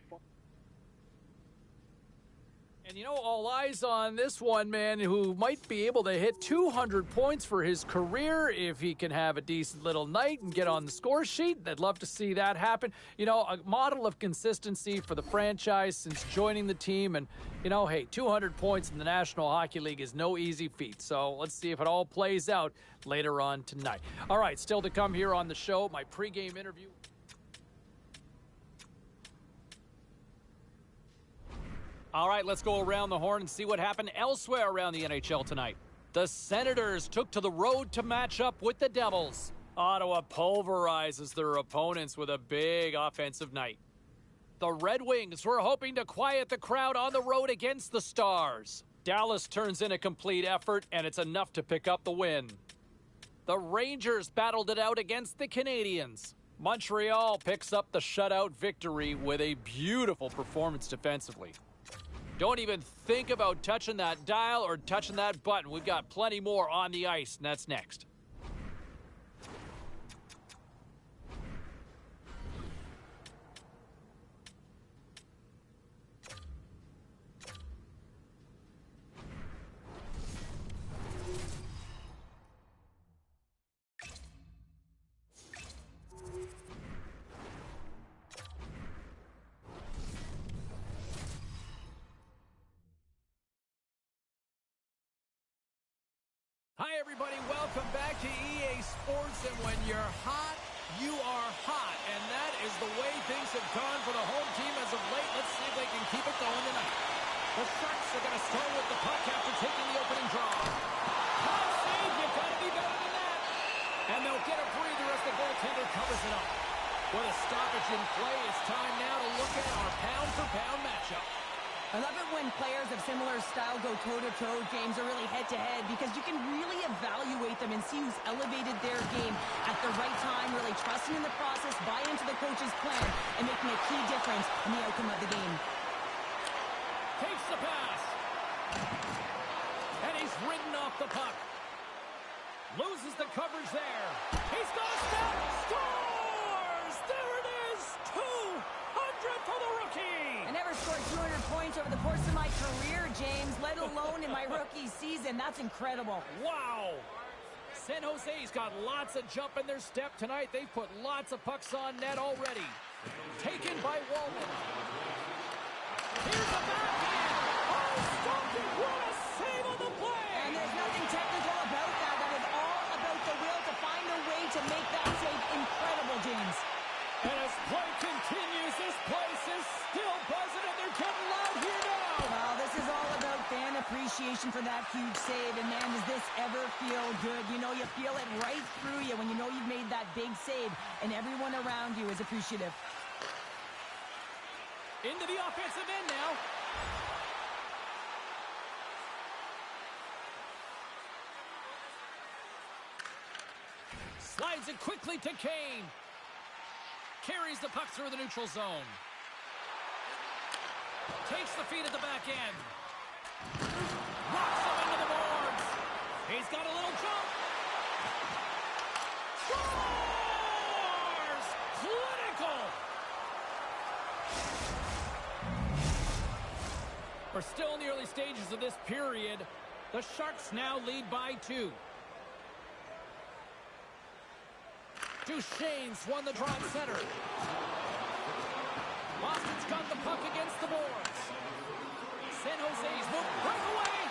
And, you know, all eyes on this one man who might be able to hit 200 points for his career if he can have a decent little night and get on the score sheet. I'd love to see that happen. You know, a model of consistency for the franchise since joining the team. And, you know, hey, 200 points in the National Hockey League is no easy feat. So let's see if it all plays out later on tonight. All right, still to come here on the show, my pregame interview. All right, let's go around the horn and see what happened elsewhere around the NHL tonight. The Senators took to the road to match up with the Devils. Ottawa pulverizes their opponents with a big offensive night. The Red Wings were hoping to quiet the crowd on the road against the Stars. Dallas turns in a complete effort, and it's enough to pick up the win. The Rangers battled it out against the Canadiens. Montreal picks up the shutout victory with a beautiful performance defensively. Don't even think about touching that dial or touching that button. We've got plenty more on the ice, and that's next. Hi, everybody. Welcome back to EA Sports. And when you're hot, you are hot. And that is the way things have gone for the home team as of late. Let's see if they can keep it going tonight. The Sharks are going to start with the puck after taking the opening draw. Hot save. You've got to be better than that. And they'll get a breather as the goaltender covers it up. With a stoppage in play, it's time now to look at our pound-for-pound matchup. I love it when players of similar style go toe-to-toe, James, or really head-to-head, because you can really evaluate them and see who's elevated their game at the right time, really trusting in the process, buy into the coach's plan, and making a key difference in the outcome of the game. Takes the pass. And he's ridden off the puck. Loses the coverage there. He's got a stop. Scores! There it is! 200 for the rookie! I never scored 200 the course of my career, James, let alone in my rookie season. That's incredible. Wow. San Jose's got lots of jump in their step tonight. They've put lots of pucks on net already. Taken by Wallman. Here's a backhand. Oh, stopped it. What a save on the play. And there's nothing technical about that. That is all about the will to find a way to make that save. Incredible, James. And as play continues, this place is still buzzing, and they're getting loud here now. Well, this is all about fan appreciation for that huge save. And, man, does this ever feel good? You know, you feel it right through you when you know you've made that big save, and everyone around you is appreciative. Into the offensive end now. Slides it quickly to Kane. Carries the puck through the neutral zone. Takes the feed at the back end. Rocks him into the boards. He's got a little jump. Scores! Clinical! We're still in the early stages of this period. The Sharks now lead by 2. Duchesne's won the draw at center. Boston's got the puck against the boards. San Jose's moved breakaway.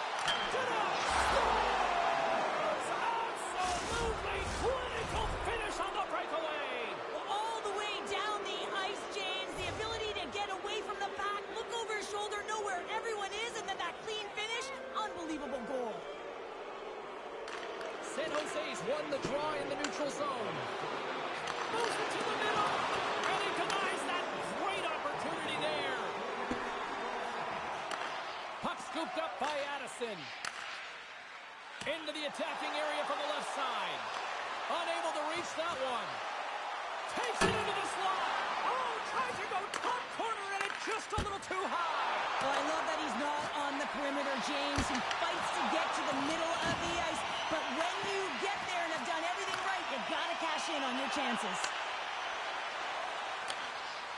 Scores! Absolutely clinical finish on the breakaway. All the way down the ice, James. The ability to get away from the pack, look over his shoulder, know where everyone is, and then that clean finish. Unbelievable goal. San Jose's won the draw in the neutral zone. Moves it to the middle, and he denies that great opportunity there. Puck scooped up by Addison. Into the attacking area from the left side. Unable to reach that one. Takes it into the slot. Oh, tries to go top corner, and it's just a little too high. Well, I love that he's not on the perimeter, James. He fights to get to the middle of the ice. But when you get there and have done everything right, you got to cash in on your chances.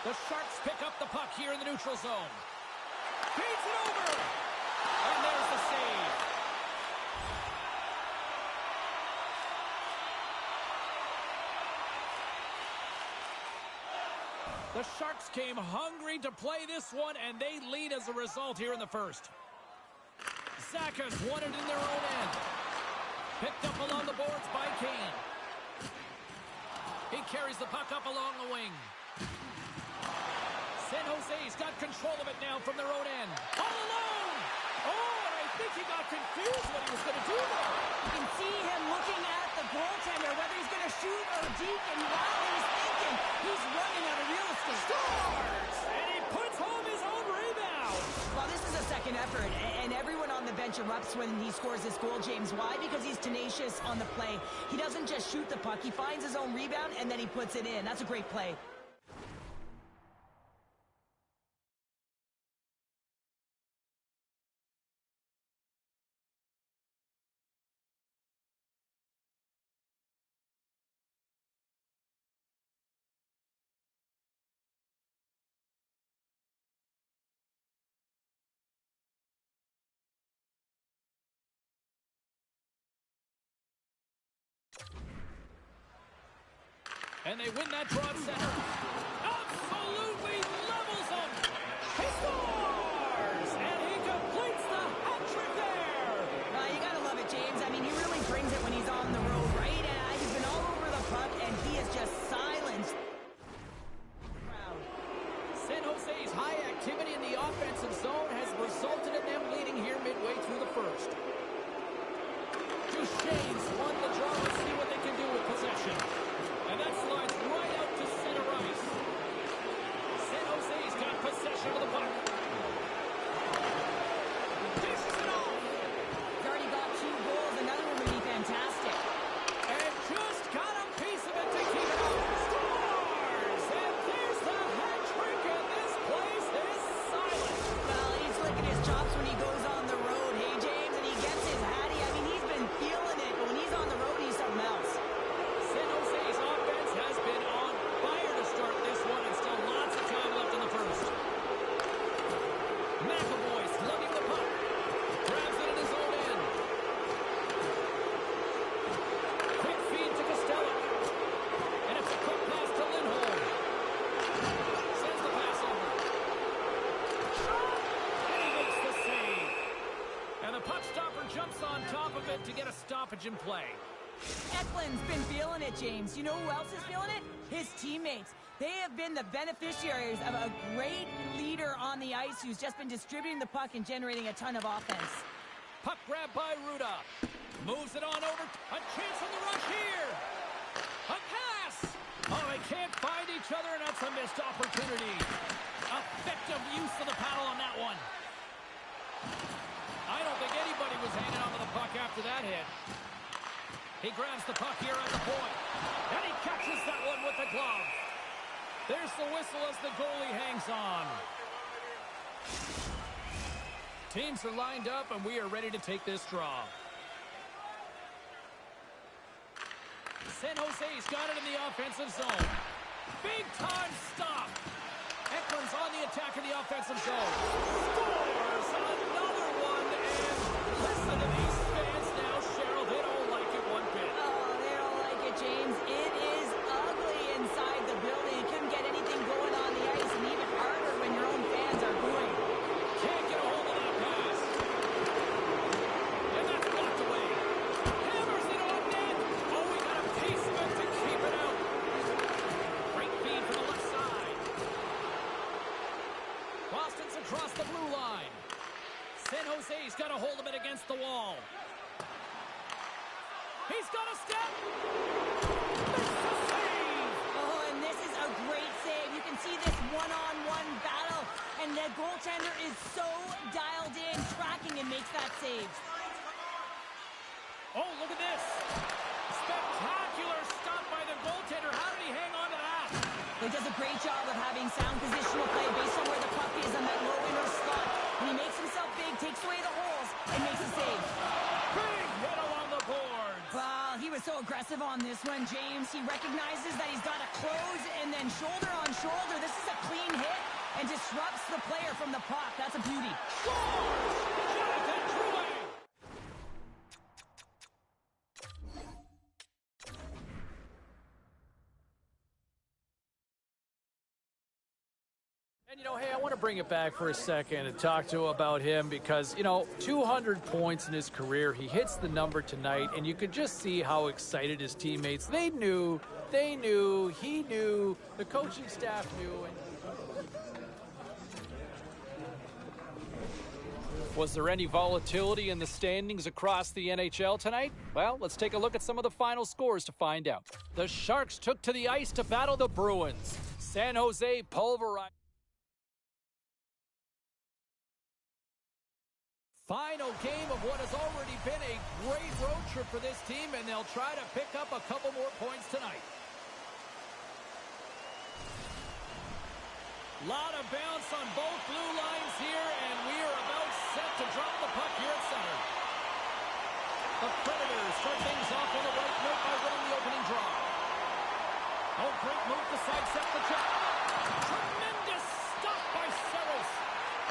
The Sharks pick up the puck here in the neutral zone. Beats it over. And there's the save. The Sharks came hungry to play this one, and they lead as a result here in the first. Zacha's won it in their own end. Picked up along the boards by Kane. He carries the puck up along the wing. San Jose's got control of it now from their own end. All alone! Oh, and I think he got confused what he was going to do there. You can see him looking at the goaltender, whether he's going to shoot or deke, and while he's thinking, he's running out of real estate. Scores! And he puts home his own rebound. Well, this is a second effort, and everyone on the bench erupts when he scores this goal, James. Why? Because he's tenacious on the play. He doesn't just shoot the puck. He finds his own rebound, and then he puts it in. That's a great play. And they win that draw at center. Absolutely levels them. He scores! And he completes the hat trick there. You gotta love it, James. I mean, he really brings it when he's on the road, right? He's been all over the puck, and he is just silenced. San Jose's high activity in the offensive zone has resulted in them leading here midway through the first. Duchesne's won the draw. Let's see what they can do with possession. And that slides right out to center ice. to get a stoppage in play. Eklund's been feeling it, James. You know who else is feeling it? His teammates. They have been the beneficiaries of a great leader on the ice who's just been distributing the puck and generating a ton of offense. Puck grab by Ruda. Moves it on over. A chance on the rush here. A pass. Oh, they can't find each other, and that's a missed opportunity. Effective use of the paddle on that one. I don't think anybody was hanging on to the puck after that hit. He grabs the puck here at the point. And he catches that one with the glove. There's the whistle as the goalie hangs on. Teams are lined up, and we are ready to take this draw. San Jose's got it in the offensive zone. Big time stop. Eklund's on the attack in the offensive zone. Scores another one, and listen to these fans now, Cheryl. They don't like it one bit. Oh, they don't like it, James. It is ugly inside the building. You couldn't get anything going on the ice, and even harder when your own fans are booing. Can't get a hold of that pass. And that's blocked away. Hammers it on net. Oh, we got a piece of it to keep it out. Great feed from the left side. Boston's across the blue line. San Jose's got a hold of it against the wall. He's got a step. Makes the save. Oh, and this is a great save. You can see this one-on-one battle, and the goaltender is so dialed in, tracking, and makes that save. Oh, look at this. Spectacular stop by the goaltender. How did he hang on to that? He does a great job of having sound positional play based on where the puck is on that low inner slot. And he makes himself big, takes away the holes, and makes a save. Big hit along the boards. Well, he was so aggressive on this one, James. He recognizes that he's got to close, and then shoulder on shoulder. This is a clean hit and disrupts the player from the puck. That's a beauty. Scores! Jonathan Drouin! And, you know, hey, I want to bring it back for a second and talk to about him because, you know, 200 points in his career. He hits the number tonight, and you could just see how excited his teammates. They knew, he knew, the coaching staff knew. Was there any volatility in the standings across the NHL tonight? Well, let's take a look at some of the final scores to find out. The Sharks took to the ice to battle the Bruins. San Jose pulverized. Final game of what has already been a great road trip for this team, and they'll try to pick up a couple more points tonight. Lot of bounce on both blue lines here, and we are about set to drop the puck here at center. The Predators start things off on the right note by winning the opening draw. Oh, great move to sidestep the check. Tremendous stop by Saros.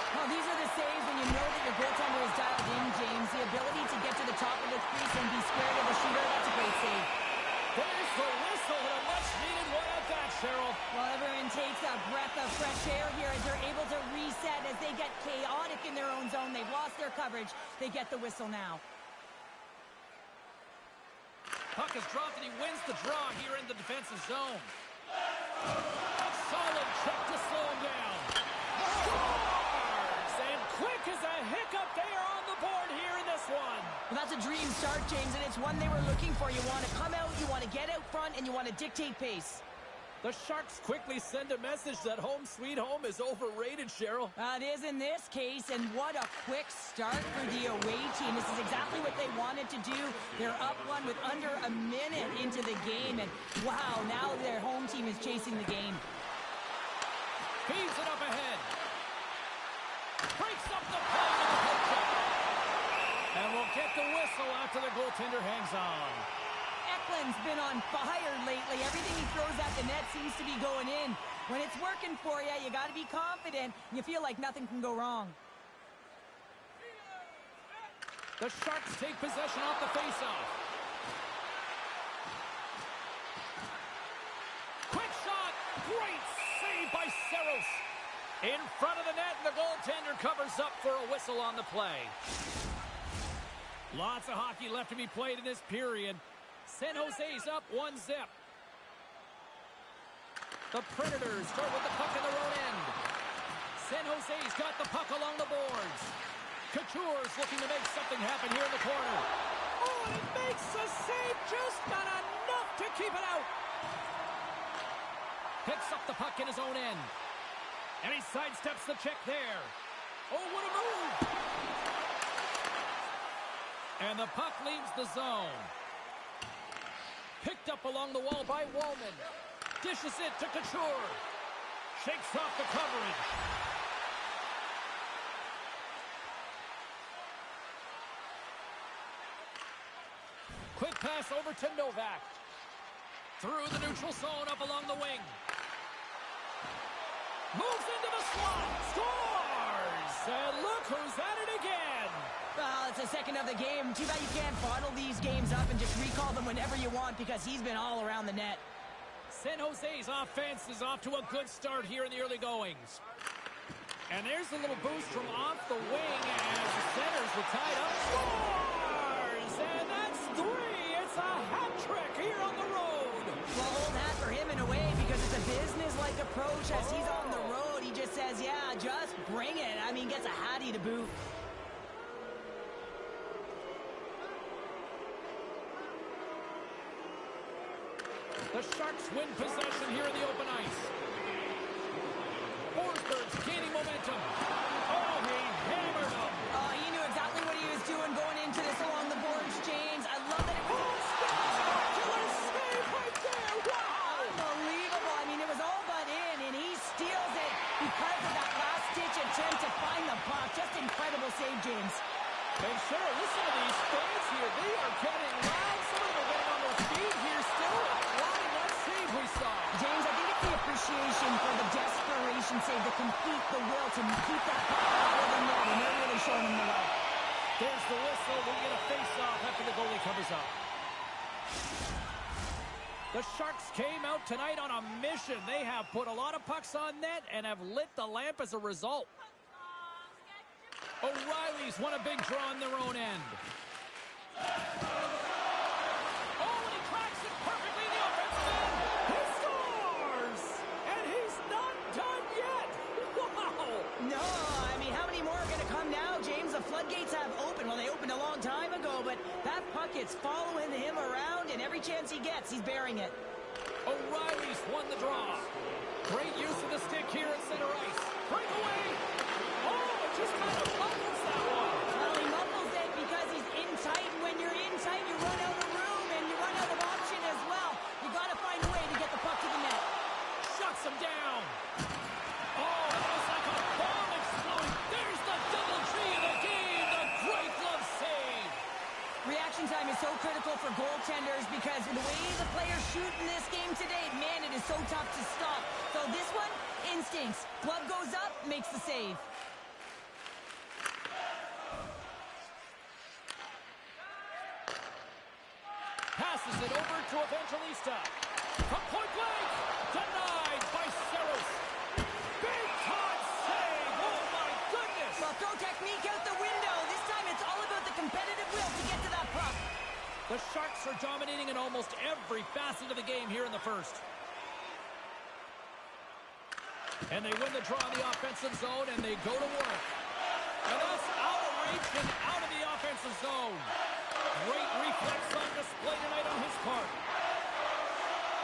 Well, these are the saves when you know that your goaltender is dialed in, James. The ability to get to the top of the crease and be squared of the shooter, that's a great save. There's the whistle, and a much-needed one at that, Cheryl. Well, everyone takes a breath of fresh air here as they're able to reset as they get chaotic in their own zone. They've lost their coverage. They get the whistle now. Puck is dropped, and he wins the draw here in the defensive zone. Solid check to slow him down. Scores! And quick as a hiccup, they are on the board here in this one. Well, that's a dream start, James, and it's one they were looking for. You want to come out, you want to get out front, and you want to dictate pace. The Sharks quickly send a message that home sweet home is overrated, Cheryl. It is in this case, and what a quick start for the away team. This is exactly what they wanted to do. They're up one with under a minute into the game, and wow, now their home team is chasing the game. Feeds it up ahead. Breaks up the play with the poke check. And we'll get the whistle after the goaltender hangs on. Eklund's been on fire lately. Everything he throws at the net seems to be going in. When it's working for you, you got to be confident. You feel like nothing can go wrong. The Sharks take possession off the faceoff. Quick shot. Great save by Saros. In front of the net, and the goaltender covers up for a whistle on the play. Lots of hockey left to be played in this period. San Jose's up 1-0. The Predators start with the puck in their own end. San Jose's got the puck along the boards. Couture's looking to make something happen here in the corner. Oh, and it makes the save, just not enough to keep it out. Picks up the puck in his own end. And he sidesteps the check there. Oh, what a move! And the puck leaves the zone. Picked up along the wall by Wallman. Dishes it to Couture. Shakes off the coverage. Quick pass over to Novak. Through the neutral zone, up along the wing. Moves into the slot. Scores! And look who's at it again. Well, it's the second of the game. Too bad you can't bottle these games up and just recall them whenever you want because he's been all around the net. San Jose's offense is off to a good start here in the early goings. And there's a little boost from off the wing as the centers were tied up. Scores! And that's 3. It's a hat trick here on the road. Well, old hat for him in a way because it's a business-like approach as he's on the road. He just says, yeah, just bring it. I mean, gets a hattie to boot. The Sharks win possession here in the open ice. Forsberg's gaining momentum. Oh, he hammered him. He knew exactly what he was doing going into this along the boards, James. I love that it was... Spectacular save right there. Wow! Unbelievable. I mean, it was all but in, and he steals it because of that last-ditch attempt to find the puck. Just incredible save, James. And Cheryl, listen to these fans here. They are getting loud. Some of them are getting on their feet here still. Applauding that save we saw. James, I think it's the appreciation for the desperation save, the complete, the will to keep that puck out of the net, and they're really showing him the way. There's the whistle. We get a face-off after the goalie covers up. The Sharks came out tonight on a mission. They have put a lot of pucks on net and have lit the lamp as a result. O'Reilly's won a big draw on their own end. Oh, and he tracks it perfectly in the offensive end. He scores! And he's not done yet. Wow! No, I mean, how many more are going to come now, James? The floodgates have opened. Well, they opened a long time ago, but that puck is following him around, and every chance he gets, he's burying it. O'Reilly's won the draw. Great use of the stick here at center ice. Breakaway. Oh, it just kind of muffles that one. Well, he muffles it because he's in tight, and when you're in tight, you run out of room, and you run out of option as well. You got to find a way to get the puck to the net. Shuts him down. Oh, that was like a bomb exploding. There's the double G of the game. The great glove save. Reaction time is so critical for goaltenders because the way the players shoot in this game today, man, it is so tough to stop. So this one, instincts. Glove goes up, makes the save. Passes it over to Evangelista. From point blank. Denied by Saros. Big time save. Oh, my goodness. Well, throw technique out the window. This time it's all about the competitive will to get to that puck. The Sharks are dominating in almost every facet of the game here in the first. And they win the draw in the offensive zone, and they go to work. And that's out of reach and out of the offensive zone. Great reflex on display tonight on his part.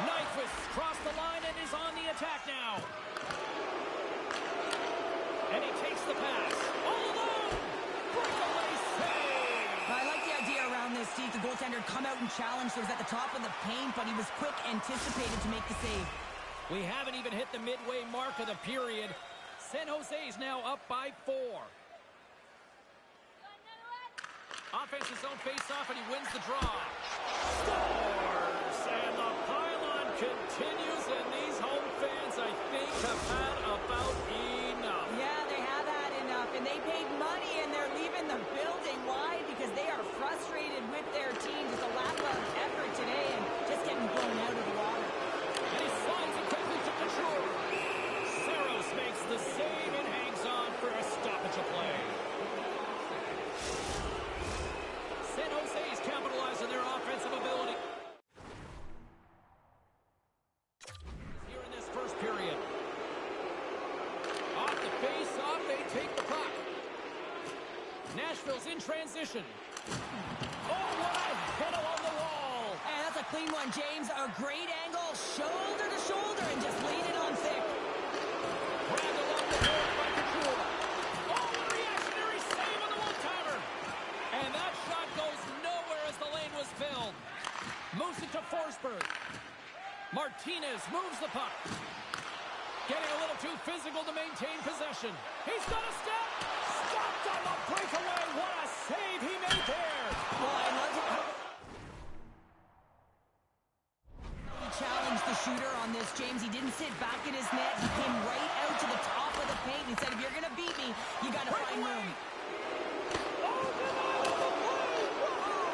Nyquist crossed the line and is on the attack now. And he takes the pass. All alone! Breakaway save! I like the idea around this, Steve. The goaltender come out and challenge, so he was at the top of the paint, but he was quick, anticipated to make the save. We haven't even hit the midway mark of the period. San Jose's now up by 4. Offensive zone face-off, and he wins the draw. Scores! And the pylon continues, and these home fans, I think, have had about enough. Yeah, they have had enough, and they paid money, and they're leaving the building. Why? Because they are frustrated with their team. Just a lack of effort today, and just getting blown out of the water. And he slides it quickly to Couture. Saros makes the save and hangs on for a stoppage of play. San Nashville's in transition. Oh, what a hit along the wall. And that's a clean one, James. A great angle, shoulder to shoulder, and just laid it on thick. Grabbed along the board by Couture. Oh, a reactionary save on the one-timer. And that shot goes nowhere as the lane was filled. Moves it to Forsberg. Martinez moves the puck. Getting a little too physical to maintain possession. He's got a step. Stopped on the breakaway. What a save he made there. Well, I love it. He challenged the shooter on this, James. He didn't sit back in his net. He came right out to the top of the paint. He said, if you're going to beat me, you got to find room.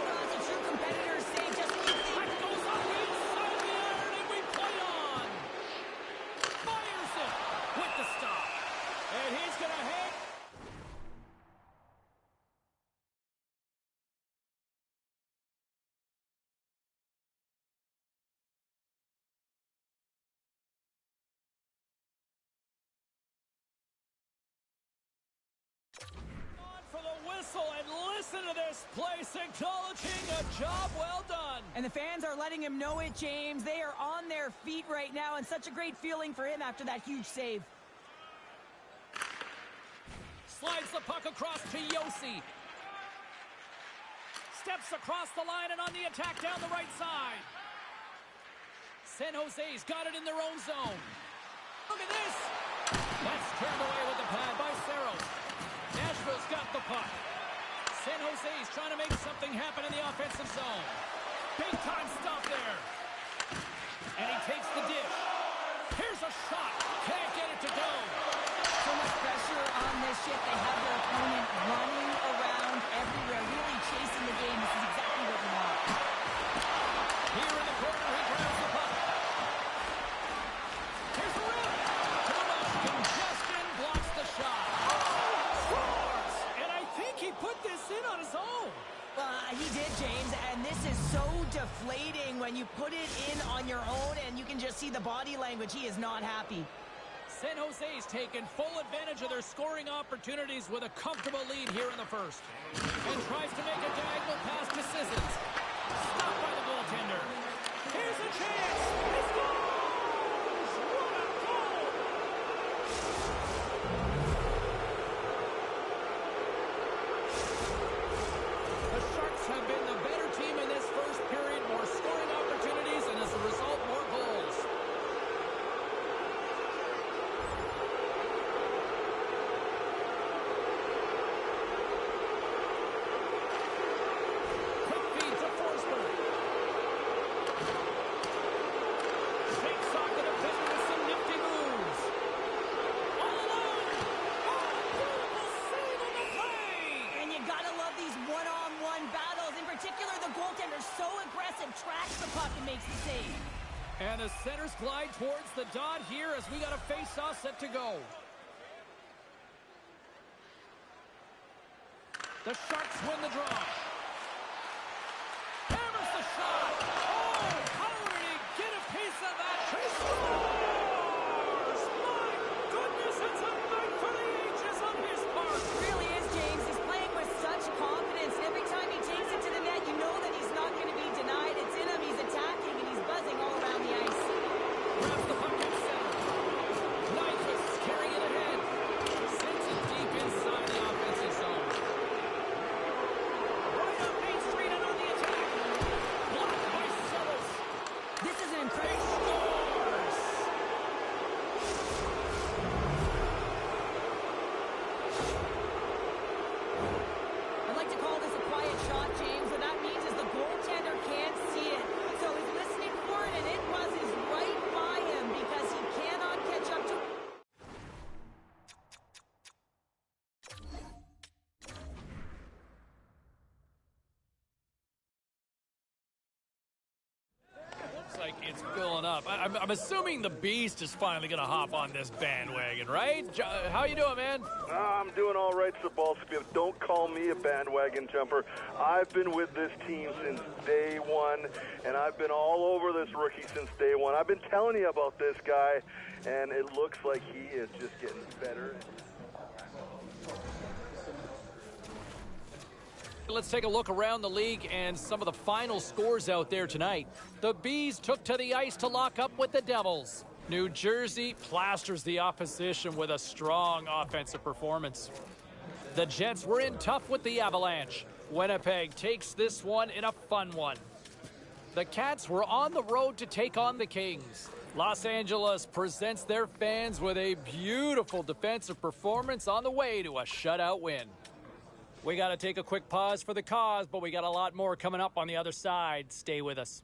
That's a true competitor's save. Just when you think. Puck goes up inside the iron, and we play on. Fires it with the stop. And he's going to hang. For the whistle, and listen to this place acknowledging a job well done. And the fans are letting him know it, James. They are on their feet right now, and such a great feeling for him after that huge save. Slides the puck across to Yossi. Steps across the line and on the attack down the right side. San Jose's got it in their own zone. Look at this. That's turned away with the pad by Saros. Nashville's got the puck. San Jose's trying to make something happen in the offensive zone. Big time stop there. And he takes the dish. Here's a shot. Can't get it to go. So much pressure on this shift. They have their opponent running around everywhere, really chasing the game. This is exactly what we want. Here in the corner, he grabs the puck. Here's the rip. Too much congestion blocks the shot. Scores! And I think he put this in on his own. He did, James, and this is so deflating when you put it in on your own and you can just see the body language. He is not happy. San Jose's taken full advantage of their scoring opportunities with a comfortable lead here in the first. And tries to make a diagonal pass to Sissons. Stopped by the goaltender. Here's a chance. He scores! What a goal! The Sharks have been the better team in this first period. More scoring opportunities, and as a result, more goals. Quick feed to Forsberg. Shakes off the defender with some nifty moves. All alone. Oh, beautiful save on the play. And you gotta love these one-on-one battles. In particular, the goaltender so aggressive, tracks the puck and makes the save. And the centers glide towards the dot here as we got a face-off set to go. The Sharks win the draw. Hammers the shot. Oh, how did he get a piece of that? He scores! My goodness, it's a night for the ages on his part. It really is, James. He's playing with such confidence. And every time he takes it to the net, you know that he's not going to be denied. It's in him. He's attacking, and he's buzzing all around the ice. Grabs the puck in center. Nyquist carrying it ahead. Sends it deep inside the offensive zone. Right up Main Street and on the attack. Blocked by Saros. This is an He incredible... scores! I'd like to call this a quiet shot, James. What that means is the goaltender can't see it. So he's listening for it, and it buzzes right by him because he cannot catch up to... Looks like it's filling up. I'm assuming the Beast is finally going to hop on this bandwagon, right? How you doing, man? I'm doing all right, Sabalski. Don't call me a bandwagon jumper. I've been with this team since day one, and I've been all over this rookie since day one. I've been telling you about this guy, and it looks like he is just getting better. Let's take a look around the league and some of the final scores out there tonight. The Bees took to the ice to lock up with the Devils. New Jersey plasters the opposition with a strong offensive performance. The Jets were in tough with the Avalanche. Winnipeg takes this one in a fun one. The Cats were on the road to take on the Kings. Los Angeles presents their fans with a beautiful defensive performance on the way to a shutout win. We got to take a quick pause for the cause, but we got a lot more coming up on the other side. Stay with us.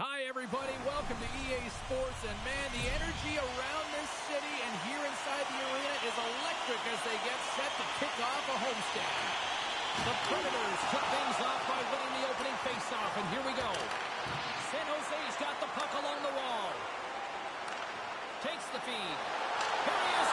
Hi, everybody. Welcome to EA Sports. And, man, the energy around this city and here inside the arena is electric as they get set to kick off a homestand. The Predators took things off by winning the opening faceoff, and here we go. San Jose's got the puck along the wall. Takes the feed. Here he is.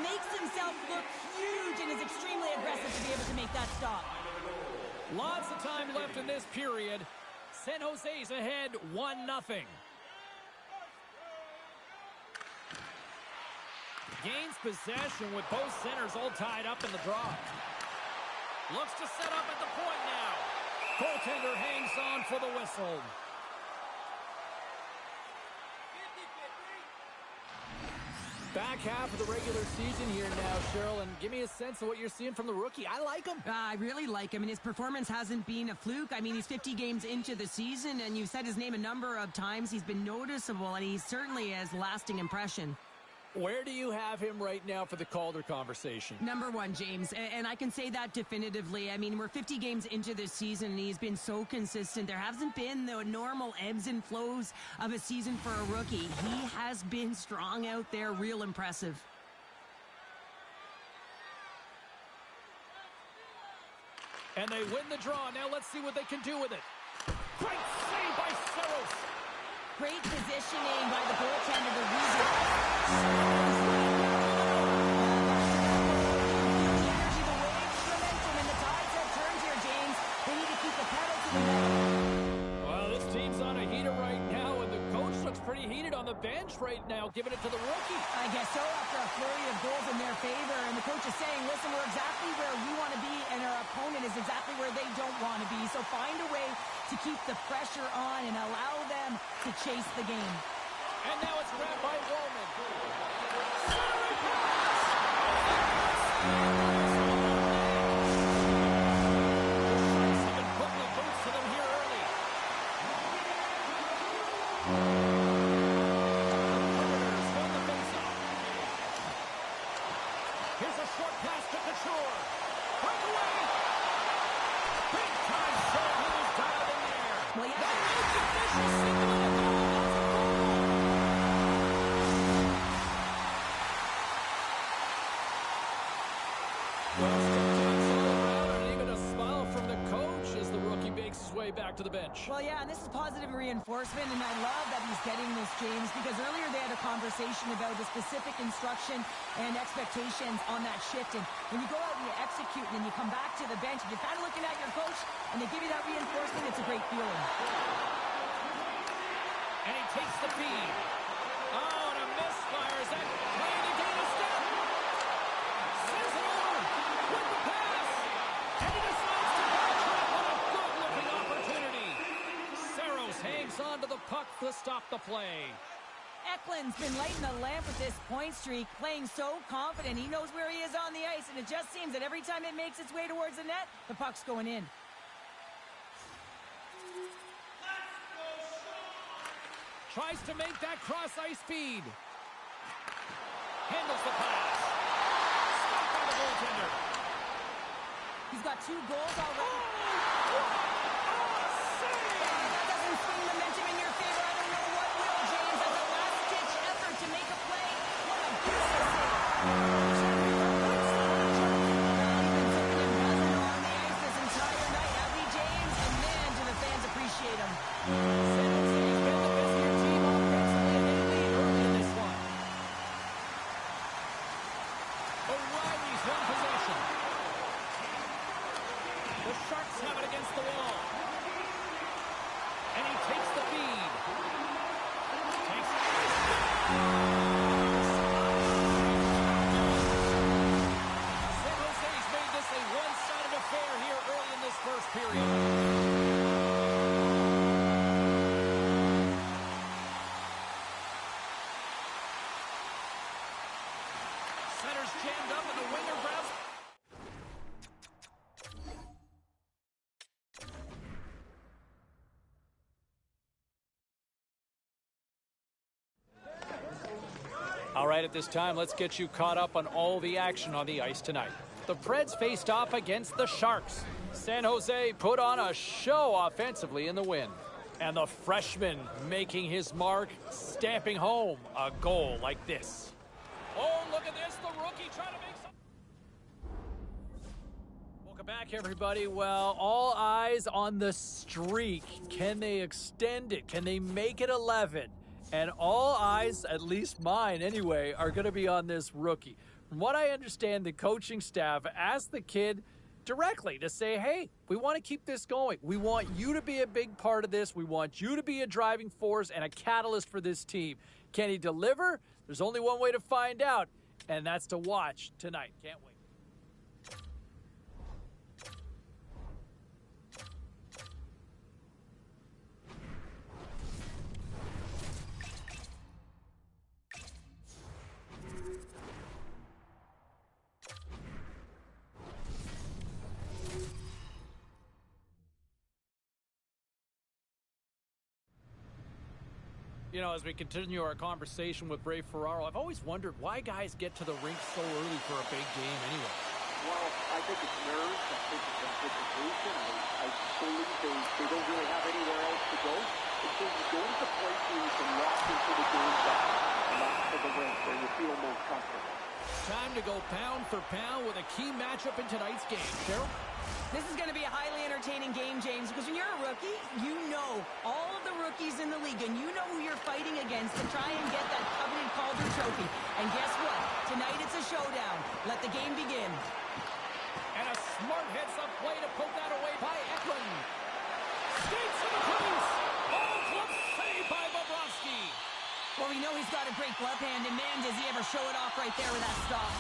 Makes himself look huge and is extremely aggressive to be able to make that stop. Lots of time left in this period. San Jose's ahead 1-0. Gains possession with both centers all tied up in the draw. Looks to set up at the point now. Goaltender hangs on for the whistle. Back half of the regular season here now, Cheryl, and give me a sense of what you're seeing from the rookie. I like him. I really like him, and his performance hasn't been a fluke. I mean, he's 50 games into the season, and you've said his name a number of times. He's been noticeable, and he certainly has lasting impression. Where do you have him right now for the Calder conversation? Number one, James, and I can say that definitively. I mean, we're 50 games into this season, and he's been so consistent. There hasn't been the normal ebbs and flows of a season for a rookie. He has been strong out there, real impressive. And they win the draw. Now let's see what they can do with it. Great save by Saros. Great positioning by the goaltender to read it. The energy, the waves, momentum, and the tides have turned here, James. They need to keep the pedal to the metal. Well, this team's on a heater right now, and the coach looks pretty heated on the bench right now, giving it to the rookie. I guess so, after a flurry of goals in their favor, and the coach is saying, listen, we're exactly where we want to be, and our opponent is exactly where they don't want to be. So find a way to keep the pressure on and allow them to chase the game. And now it's grabbed by Wallman. Here's a short pass to Couture. Breakaway. Big time shot. He was dialed in there. Well, yeah. That makes it vicious. Single in the goal. Well, stepped in, all around, and even a smile from the coach as the rookie makes his way back to the bench. Well, yeah, and this is positive reinforcement, and I love that he's getting this, James, because earlier they had a conversation about the specific instruction and expectations on that shift, and when you go out and you execute and then you come back to the bench and you're kind of looking at your coach and they give you that reinforcement, it's a great feeling. And he takes the feed. Oh, and a misfire. Is that trying to gain a step? Sends it over. stop the play. Eklund's been lighting the lamp with this point streak, playing so confident. He knows where he is on the ice, and it just seems that every time it makes its way towards the net, the puck's going in. Tries to make that cross-ice feed. Handles the pass. Stopped by the goaltender. He's got 2 goals already. That doesn't swing momentum in your favor. I don't know what will, James. That's a last-ditch effort to make a play. What a beautiful save. He's been sitting and buzzing on the ice this entire night, hasn't he, James? And man, do the fans appreciate him. All right, at this time, let's get you caught up on all the action on the ice tonight. The Preds faced off against the Sharks. San Jose put on a show offensively in the win. And the freshman making his mark, stamping home a goal like this. Oh, look at this, the rookie trying to make some... Welcome back, everybody. Well, all eyes on the streak. Can they extend it? Can they make it 11? And all eyes, at least mine anyway, are going to be on this rookie. From what I understand, the coaching staff asked the kid directly to say, hey, we want to keep this going. We want you to be a big part of this. We want you to be a driving force and a catalyst for this team. Can he deliver? There's only one way to find out, and that's to watch tonight. Can't wait. You know, as we continue our conversation with Ray Ferraro, I've always wondered why guys get to the rink so early for a big game anyway. Well, I think it's nerves. I think it's anticipation. I believe they don't really have anywhere else to go. And so you go to the place where you can lock into the game back, and that's to the rink where you feel most comfortable. Time to go pound for pound with a key matchup in tonight's game. Cheryl? This is going to be a highly entertaining game, James, because when you're a rookie, you know all of the rookies in the league, and you know who you're fighting against to try and get that coveted Calder trophy. And guess what? Tonight it's a showdown. Let the game begin. And a smart heads-up play to poke that away by Eklund. Skates to the crease. Ball club saved by Bobrovsky. Well, we know he's got a great glove hand, and man, does he ever show it off right there with that stop.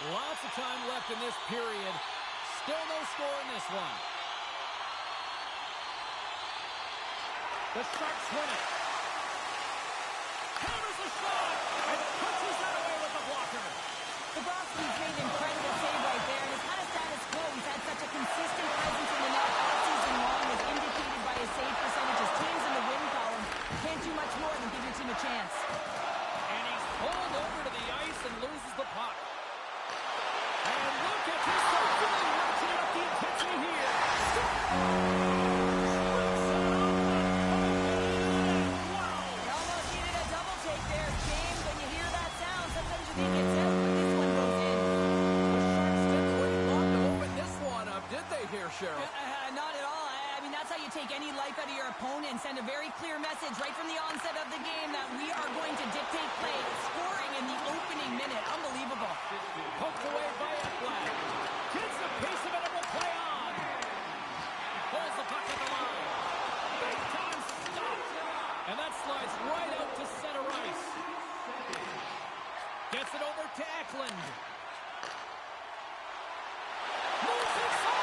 Lots of time left in this period. Still no score in this one. The Sharks win it. Hammers the shot and punches that away with the blocker. Bobrovsky's made an incredible save right there, and it's kind of status quo. He's had such a consistent presence in the net all season long, as indicated by his save percentages. Teams in the win column can't do much more than give your team a chance. And he's pulled over to the ice and loses the puck. And look at this, really ratcheting up the intensity here. if he gets out, but this one goes in. The Sharks didn't wait long to open this one up, did they here, Sheriff? Not at all. I mean, that's how you take any life out of your opponent and send a very clear message right from the onset of the game that we are going to dictate play, scoring in the opening minute. Unbelievable. Poked away by Ekblad. Gets the piece of it and will play on. Pulls the puck at the line. Big time stopped. And that slides right out to center ice. Gets it over to Eklund. Moves inside.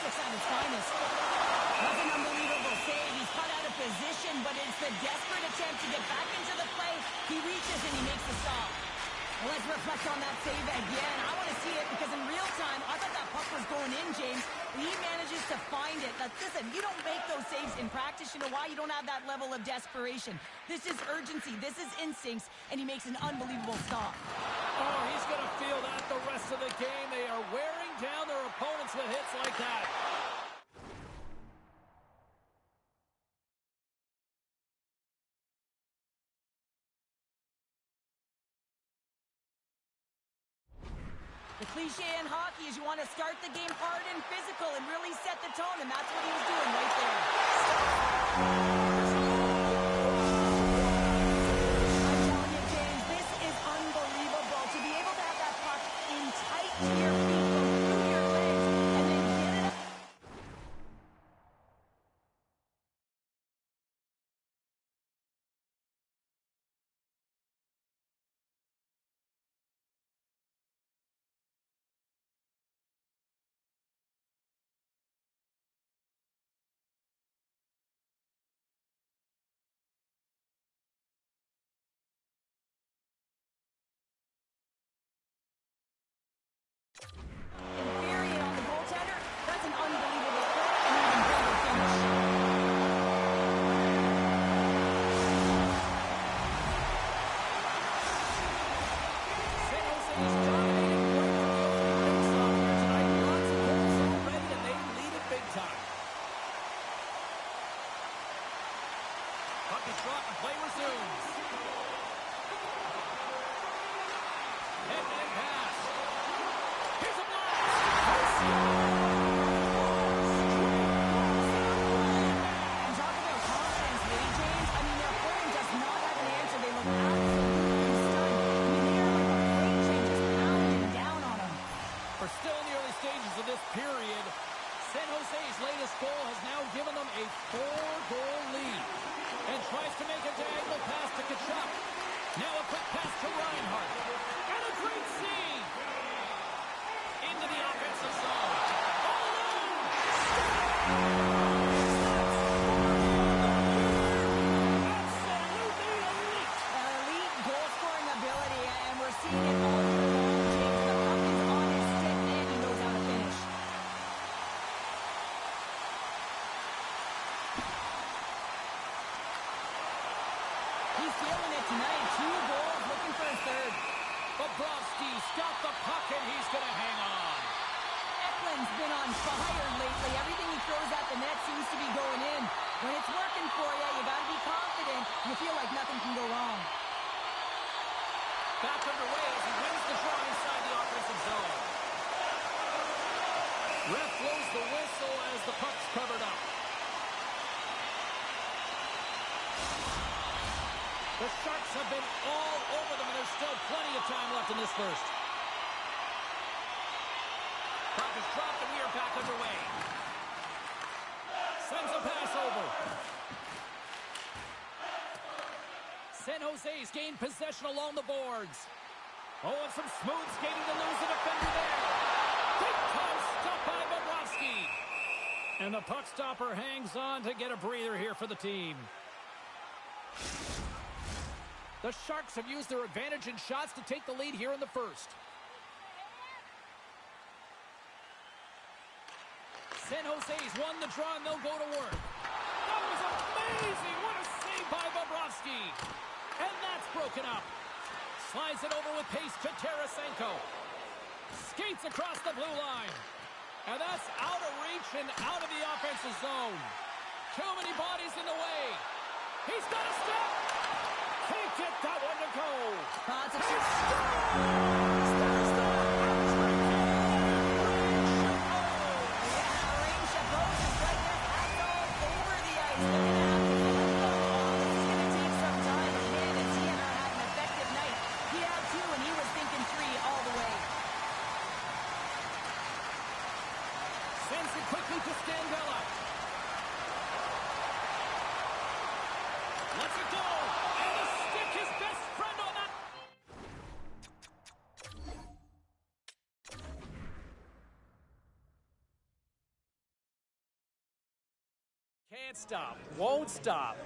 At its finest. That's an unbelievable save. He's cut out of position, but it's the desperate attempt to get back into the play. He reaches and he makes the stop. Well, let's reflect on that save again. I want to see it because in real time, I thought that puck was going in, James. He manages to find it. Now, listen, you don't make those saves in practice. You know why? You don't have that level of desperation. This is urgency. This is instincts, and he makes an unbelievable stop. Oh, he's going to feel that the rest of the game. They are wearing down their opponents with hits like that. The cliche in hockey is you want to start the game hard and physical and really set the tone, and that's what he was doing right there. I'm telling you, James, this is unbelievable. To be able to have that puck in tight to your feet, go through your legs, and then get it up. Infuriate on the goaltender. That's an unbelievable play and even better finish. San Jose's dominating right from the opening faceoff here tonight. Lots of goals already, and they lead it big time. Puck is dropped and play resumes. Head-to-head pass. Here's a blast. And talk about confidence, Lee James. I mean, their opponent does not have an answer. They look absolutely stunned. I mean, they are like a freight train just pounding down on them. We're still in the early stages of this period. San Jose's latest goal has now given them a 4-goal lead. And tries to make a diagonal pass to Tkachuk. Now a quick pass to Reinhart. And a great save. Into the offensive zone. All alone. Absolutely elite. Elite goal-scoring ability, and we're seeing it all year long, James. The puck is on his stick, and he knows how to finish. He's feeling it tonight. 2 goals, looking for his third. Bobrovsky's got the puck, and he's going to hang on. Eklund's been on fire lately. Everything he throws at the net seems to be going in. When it's working for you, you got to be confident. You feel like nothing can go wrong. Back underway as he wins the draw inside the offensive zone. Ref blows the whistle as the puck's covered up. The Sharks have been all over them, and there's still plenty of time left in this first. Puck is dropped, and we are back underway. Sends a pass over. San Jose's gained possession along the boards. Oh, and some smooth skating to lose the defender there. Big time stop by Bobrovsky. And the puck stopper hangs on to get a breather here for the team. The Sharks have used their advantage in shots to take the lead here in the first. San Jose's won the draw, and they'll go to work. That was amazing! What a save by Bobrovsky! And that's broken up. Slides it over with pace to Tarasenko. Skates across the blue line. And that's out of reach and out of the offensive zone. Too many bodies in the way. He's got a step. Can't get that one to go. Sends it quickly to Scandella. Lets it go. And the stick, his best friend on that. Can't stop. Won't stop.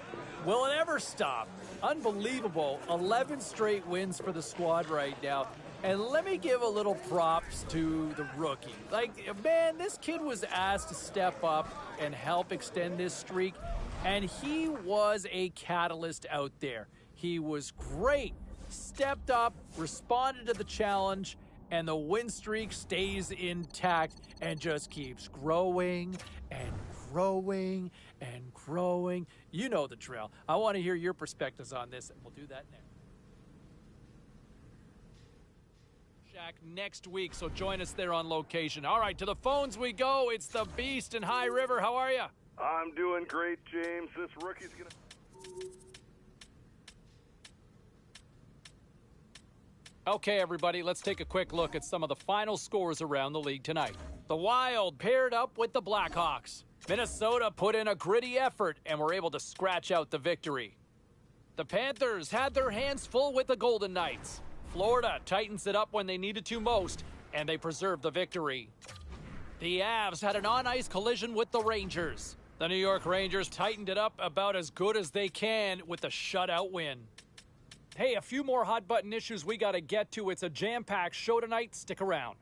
Will it ever stop? Unbelievable. 11 straight wins for the squad right now. And let me give a little props to the rookie. Like, man, this kid was asked to step up and help extend this streak, and he was a catalyst out there. He was great, stepped up, responded to the challenge, and the win streak stays intact and just keeps growing and growing and growing. You know the drill. I want to hear your perspectives on this, and we'll do that next. Next week, so join us there on location. All right, to the phones we go. It's the Beast in High River. How are you? I'm doing great, James. This rookie's gonna... Okay, everybody, let's take a quick look at some of the final scores around the league tonight. The Wild paired up with the Blackhawks. Minnesota put in a gritty effort and were able to scratch out the victory. The Panthers had their hands full with the Golden Knights. Florida tightens it up when they needed to most, and they preserved the victory. The Avs had an on-ice collision with the Rangers. The New York Rangers tightened it up about as good as they can with a shutout win. Hey, a few more hot-button issues we got to get to. It's a jam-packed show tonight. Stick around.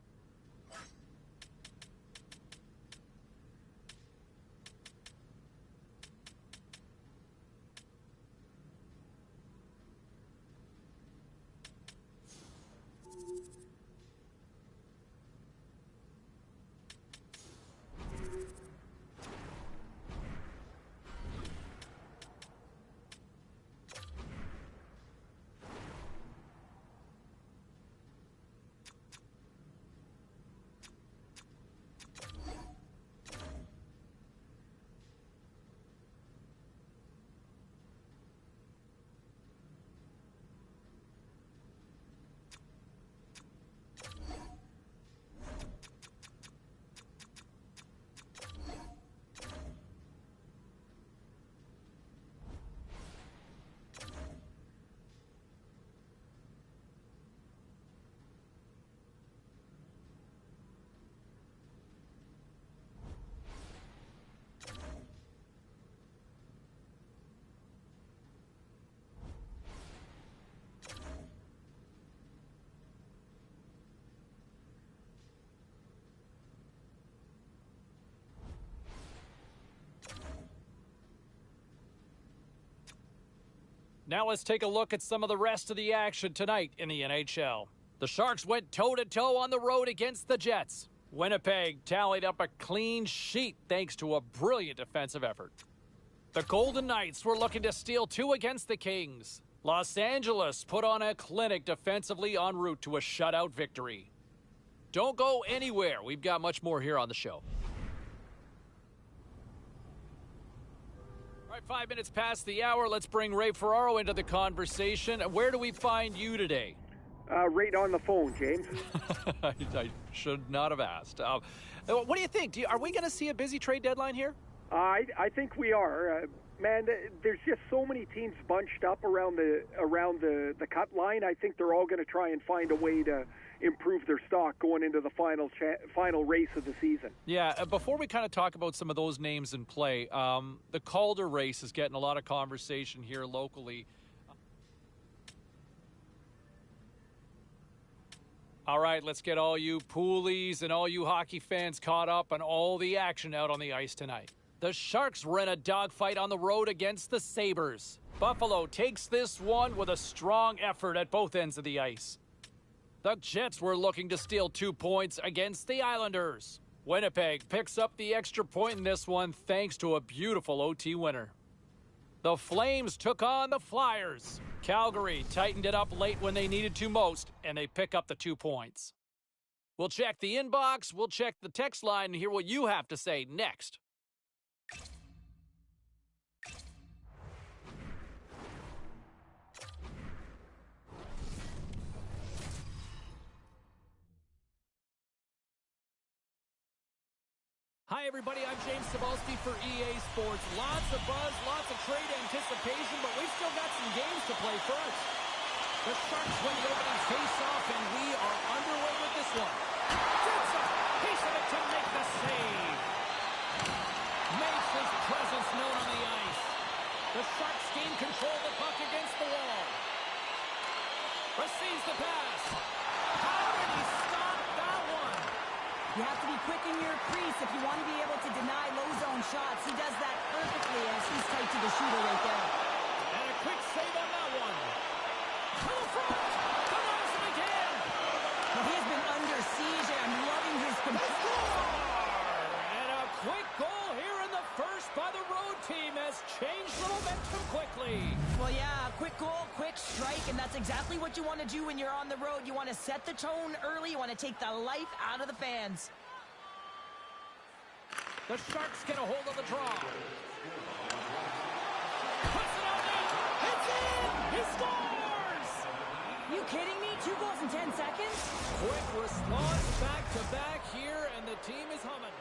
Now let's take a look at some of the rest of the action tonight in the NHL. The Sharks went toe-to-toe on the road against the Jets. Winnipeg tallied up a clean sheet thanks to a brilliant defensive effort. The Golden Knights were looking to steal two against the Kings. Los Angeles put on a clinic defensively en route to a shutout victory. Don't go anywhere. We've got much more here on the show. All right, 5 minutes past the hour. Let's bring Ray Ferraro into the conversation. Where do we find you today? Right on the phone, James. I should not have asked. What do you think? Are we going to see a busy trade deadline here? I think we are. Man, there's just so many teams bunched up around the cut line. I think they're all going to try and find a way to improve their stock going into the final race of the season. Yeah, before we kind of talk about some of ththose names in play, the Calder race is getting a lot of conversation here locally. All right, let's get all you poolies and all you hockey fans caught up on all the action out on the ice tonight. The Sharks were in a dogfight on the road against the Sabres. Buffalo takes this one with a strong effort at both ends of the ice. The Jets were looking to steal 2 points against the Islanders. Winnipeg picks up the extra point in this one thanks to a beautiful OT winner. The Flames took on the Flyers. Calgary tightened it up late when they needed to most, and they pick up the 2 points. We'll check the inbox, we'll check the text line, and hear what you have to say next. Hi, everybody. I'm James Cebulski for EA Sports. Lots of buzz, lots of trade anticipation, but we've still got some games to play first. The Sharks win the opening face-off, and we are underway with this one. Gets a piece of it to make the save. Makes his presence known on the ice. The Sharks gain control of the puck against the wall. Receives the pass. How did he stop that one? You have to be quick in your crease if you want to be able to deny low zone shots. He does that perfectly as he's tight to the shooter right there. And a quick save on that one. To the front. Come on, again. Well, he has been under siege, and I'm loving his control. And a quick goal here in the first by the road team has changed the momentum quickly. Well, yeah, quick goal, quick strike, and that's exactly what you want to do when you're on the road. You want to set the tone early. You want to take the life out of the fans. The Sharks get a hold of the draw. Puts it on net. It's in. He scores. You kidding me? 2 goals in 10 seconds? Quick response back-to-back here, and the team is humming.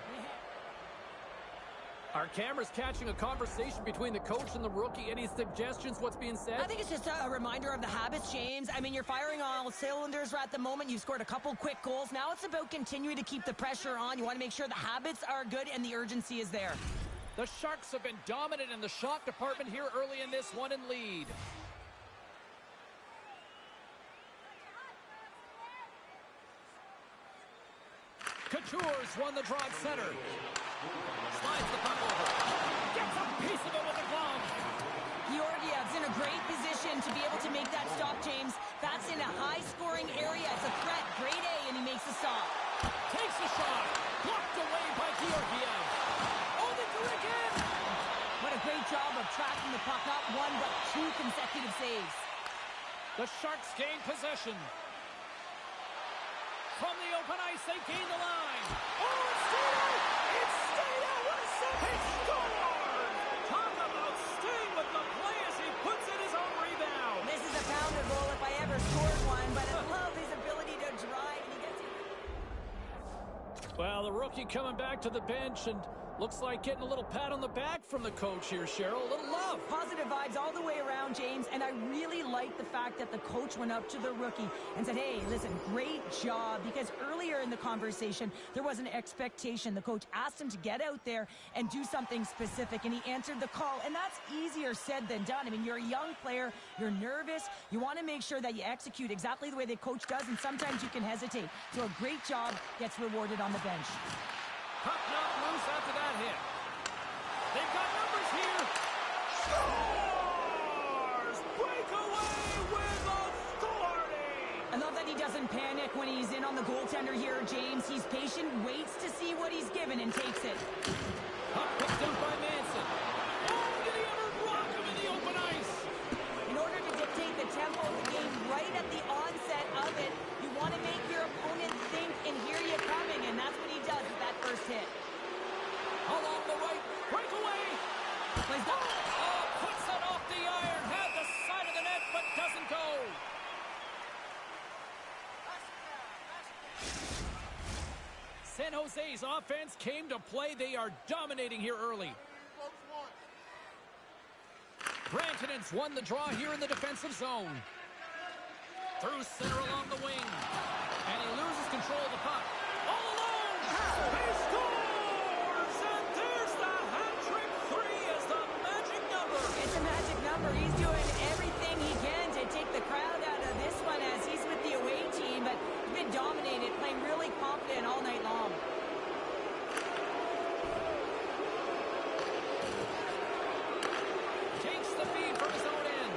Our camera's catching a conversation between the coach and the rookie. Any suggestions what's being said? I think it's just a reminder of the habits, James. I mean, you're firing on all cylinders at the moment. You've scored a couple quick goals. Now it's about continuing to keep the pressure on. You want to make sure the habits are good and the urgency is there. The Sharks have been dominant in the shot department here early in this one and lead. Couture's won the draw at center. Slides the puck over. Gets a piece of it with a glove. Georgiev's in a great position to be able to make that stop, James. That's in a high-scoring area. It's a threat. Grade A, and he makes the stop. Takes a shot. Blocked away by Georgiev. Oh, the do it again. What a great job of tracking the puck. Not 1, but 2 consecutive saves. The Sharks gain possession. From the open ice, they gain the line. Oh, it's stayed out! It's stayed out! What a save! He scored! Talk about staying with the play as he puts in his own rebound. This is a pounder goal if I ever scored one, but I love his ability to drive. And he gets it. Well, the rookie coming back to the bench and looks like getting a little pat on the back from the coach here, Cheryl. A little love. Positive vibes all the way around, James, and I really like the fact that the coach went up to the rookie and said, hey, listen, great job, because earlier in the conversation, there was an expectation. The coach asked him to get out there and do something specific, and he answered the call, and that's easier said than done. I mean, you're a young player, you're nervous, you want to make sure that you execute exactly the way the coach does, and sometimes you can hesitate. So a great job gets rewarded on the bench. Puck knocked loose after that hit. They've got numbers here. Scores! Breakaway with authority! I love that he doesn't panic when he's in on the goaltender here, James. He's patient, waits to see what he's given, and takes it. Puck picked up by Manson. Oh, did he ever rock him in the open ice? In order to dictate the tempo of the game right at the onset of it, you want to make your opponent think and hear you coming, and that's what he does with that first hit. Along the right, breakaway. Plays the... Oh, puts it off the iron. Had the side of the net, but doesn't go. San Jose's offense came to play. They are dominating here early. Brantonen's won the draw here in the defensive zone. Through center along the wing. And he loses control of the puck. All alone! He scores! And there's the hat-trick 3 as the magic number. It's a magic number. He's doing everything he can to take the crowd out of this one as he's with the away team, but he's been dominated, playing really confident all night long. Takes the feed from his own end.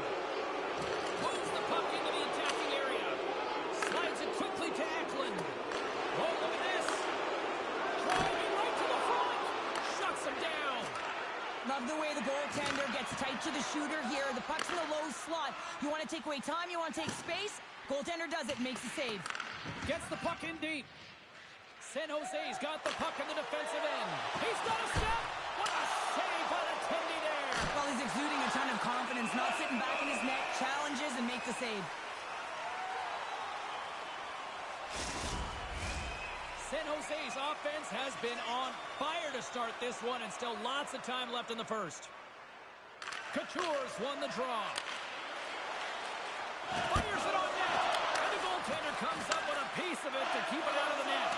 Moves the puck into the attacking area. Slides it quickly to Eklund. Oh, Love the way the goaltender gets tight to the shooter here. The puck's in the low slot. You want to take away time, you want to take space. Goaltender does it, makes the save. Gets the puck in deep. San Jose's got the puck in the defensive end. He's got a step. What a save by the Tendy there. Well, he's exuding a ton of confidence, not sitting back in his net, challenges and makes the save. San Jose's offense has been on fire to start this one, and still lots of time left in the first. Couture's won the draw. Fires it on net, and the goaltender comes up with a piece of it to keep it out of the net.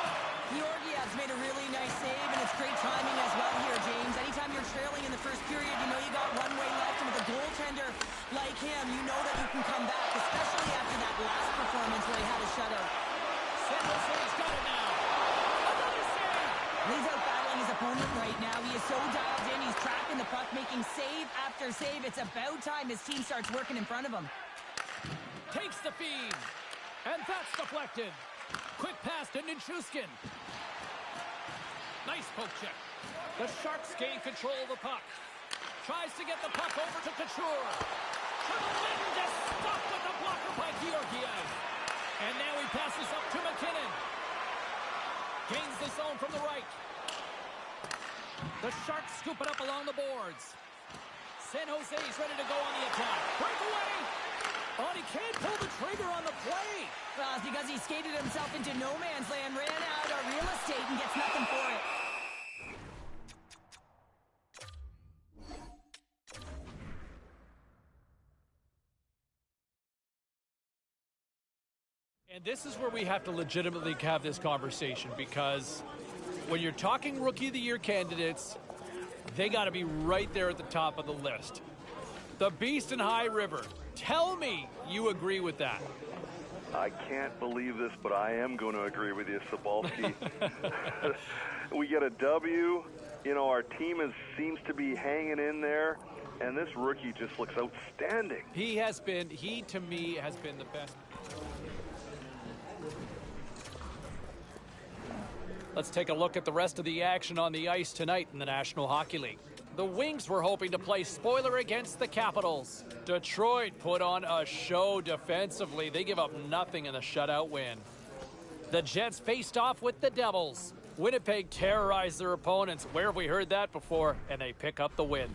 Georgiev's made a really nice save, and it's great timing as well here, James. Anytime you're trailing in the first period, you know you got one way left, and with a goaltender like him, you know that you can come back, especially after that last performance where he had a shutout. San Jose's got it now. Another save. He's out battling his opponent right now. He is so dialed in. He's tracking the puck, making save after save. It's about time his team starts working in front of him. Takes the feed, and that's deflected. Quick pass to Nichushkin. Nice poke check. The Sharks gain control of the puck. Tries to get the puck over to Couture. Tremendous stop with the blocker by Georgiev. And now he passes up to McKinnon. Gains the zone from the right. The Sharks scoop it up along the boards. San Jose's ready to go on the attack. Breakaway! Oh, he can't pull the trigger on the play. Well, it's because he skated himself into no man's land, ran out of real estate, and gets nothing for it. And this is where we have to legitimately have this conversation, because when you're talking Rookie of the Year candidates, they got to be right there at the top of the list. The Beast in High River. Tell me you agree with that. I can't believe this, but I am going to agree with you, Sobalski. We get a W. You know, our team seems to be hanging in there, and this rookie just looks outstanding. He to me, has been the best. Let's take a look at the rest of the action on the ice tonight in the National Hockey League. The Wings were hoping to play spoiler against the Capitals. Detroit put on a show defensively. They give up nothing in a shutout win. The Jets faced off with the Devils. Winnipeg terrorized their opponents. Where have we heard that before? And they pick up the win.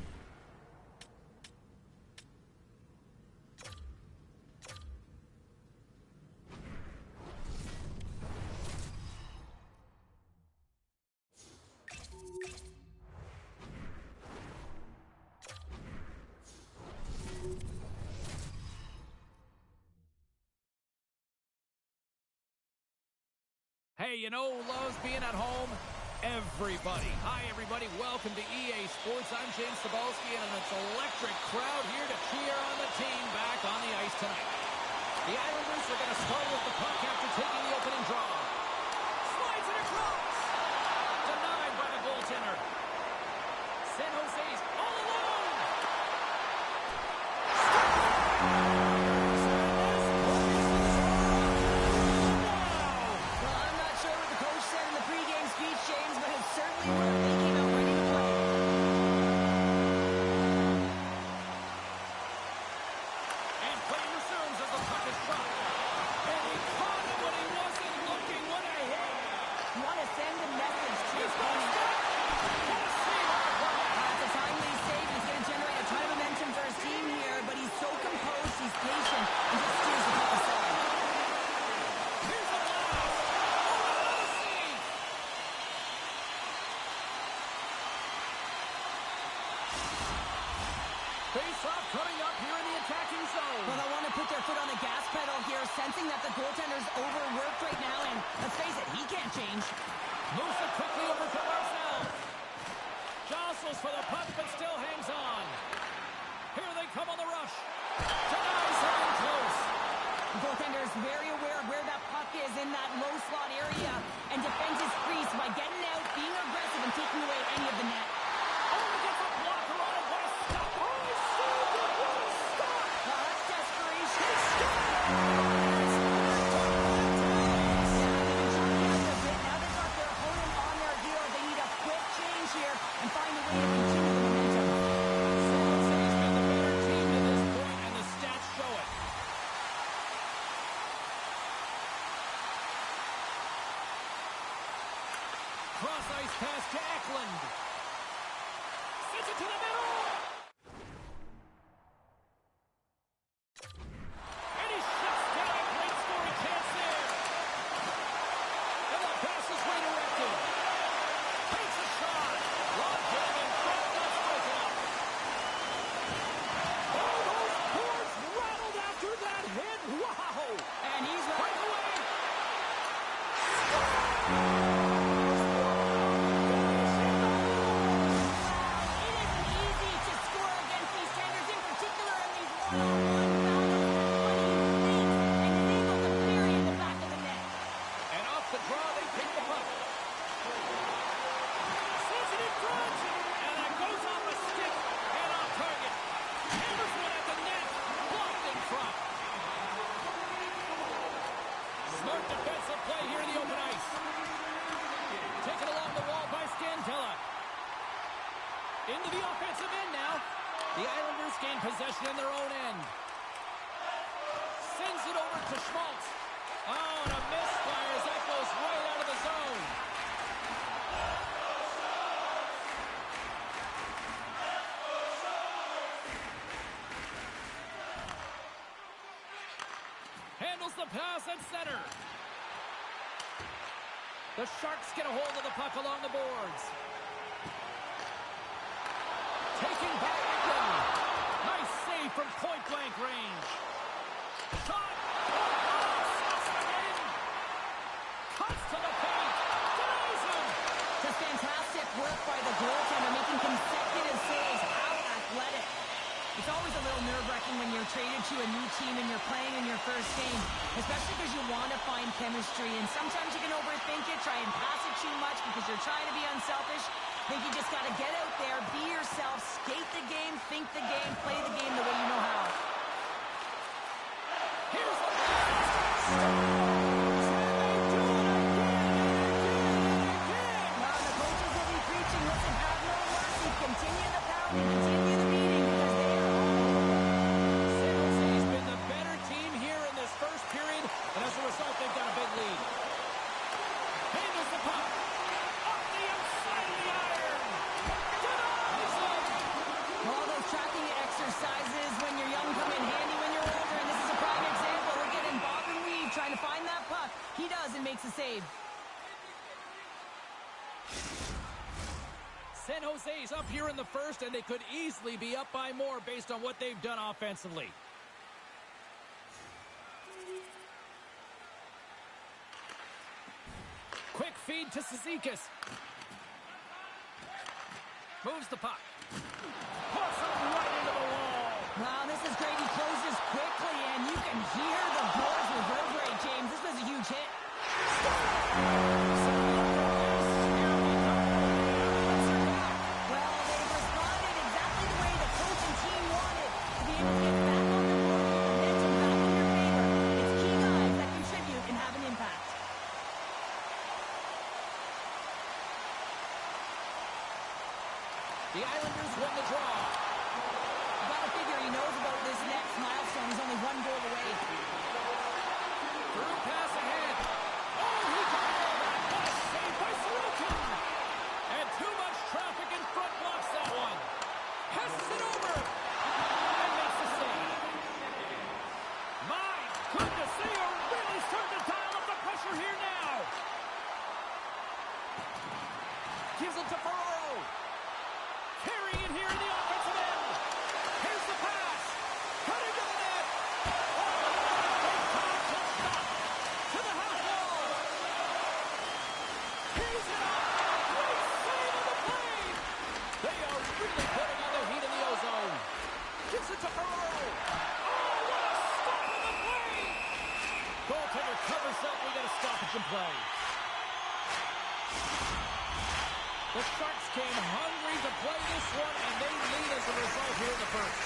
Hey, you know who loves being at home? Everybody. Hi, everybody. Welcome to EA Sports. I'm James Sobalski, and it's an electric crowd here to cheer on the team back on the ice tonight. The Islanders are going to start with the puck after taking the opening draw. Slides it across. Denied by the goaltender. San Jose's all alone. James, but it certainly worked. They came out ready to play. And play resumes as the puck is dropped. And he caught him when he wasn't looking. What a hit! You want to send a message to his opponent. What a save! It's a timely save. He's going to generate a ton of momentum for his team here, but he's so composed, he's patient, and just steers the puck aside. Here's a blast! Oh, what a save! Face-off coming up here in the attacking zone. Well, they want to put their foot on the gas pedal here, sensing that the goaltender's overworked right now, and let's face it, he can't change. Moves it quickly over to Marcel. Jostles for the puck, but still hangs on. Here they come on the rush. Denies something close. The goaltender is very aware of where that puck is in that low slot area and defends his crease by getting out, being aggressive, and taking away any of the net. Oh, he gets a blocker on it. What a stop. Oh, he saved it. What a stop. Well, that's desperation. Now they've got their opponent on their heels. They need a quick change here and find a way to continue the momentum. pass to Eklund. Sends it to the middle. And he shuts down a great scoring chance there. And the pass is redirected. Takes a shot. Long game in front. That's breaking up. Oh, those boards rattled after that hit. Wow. And he's right away. And off the draw, they pick the puck. Sends it in front. And that goes off a stick and off target. Hammers one at the net. Blocked in front. Smart defensive play here in the open ice. Taken along the wall by Scantella. Into the offensive end now. The Islanders gain possession in their own end. Sends it over to Schmaltz. Oh, and a misfire as that goes right out of the zone. Handles the pass at center. The Sharks get a hold of the puck along the boards. Taking back Eklund. Nice save from point-blank range. Shot. Cuts to the paint. Denies him. Just fantastic work by the goaltender, making consecutive saves. How athletic. It's always a little nerve-wracking when you're traded to a new team and you're playing in your first game, especially because you want to find chemistry, and sometimes you can overthink it, try and pass it too much because you're trying to be unselfish. I think you just got to get out there, be yourself, skate the game, think the game, play the game the way you know how. Here's the pass. Well, the coaches will be preaching, listen, have no mercy, continue the pounding, continue the beating, because they are on. San Jose's been the better team here in this first period, and as a result, they've got a big lead. Handles the puck. Up the outside of the iron. Denies it. All those tracking exercises when you're young come in handy when you're older, and this is a prime example. We're getting Bob and Weave trying to find that puck. He does and makes a save. San Jose's up here in the first, and they could easily be up by more based on what they've done offensively. Quick feed to Cizikas. Moves the puck. Puts it right into the wall. Wow, this is great. He closes quickly, and you can hear the boards reverberate, James. This was a huge hit. Well, they responded exactly the way the coach and team wanted to be able to get back on the board, momentum back in your favor. It's key guys that contribute and have an impact. The Islanders win the draw. You gotta figure he knows about this next milestone. He's only one goal away. Through pass ahead. Oh, he got all that. What a save by Sorokin. And too much traffic in front blocks that one. Passes it over. And makes the save. My goodness, they are really starting to dial up the pressure here now. Gives it to Ferraro. Carrying it here in the offensive end. Here's the pass. Cutting to the net. Oh, to the half wall. He's it up. Great save on the play. They are really putting on the heat in the ozone. Gives it to Ferraro. Oh, what a stop on the play. Goaltender covers up. We got a stoppage in play. The Sharks came hungry to play this one, and they lead as a result here in the first.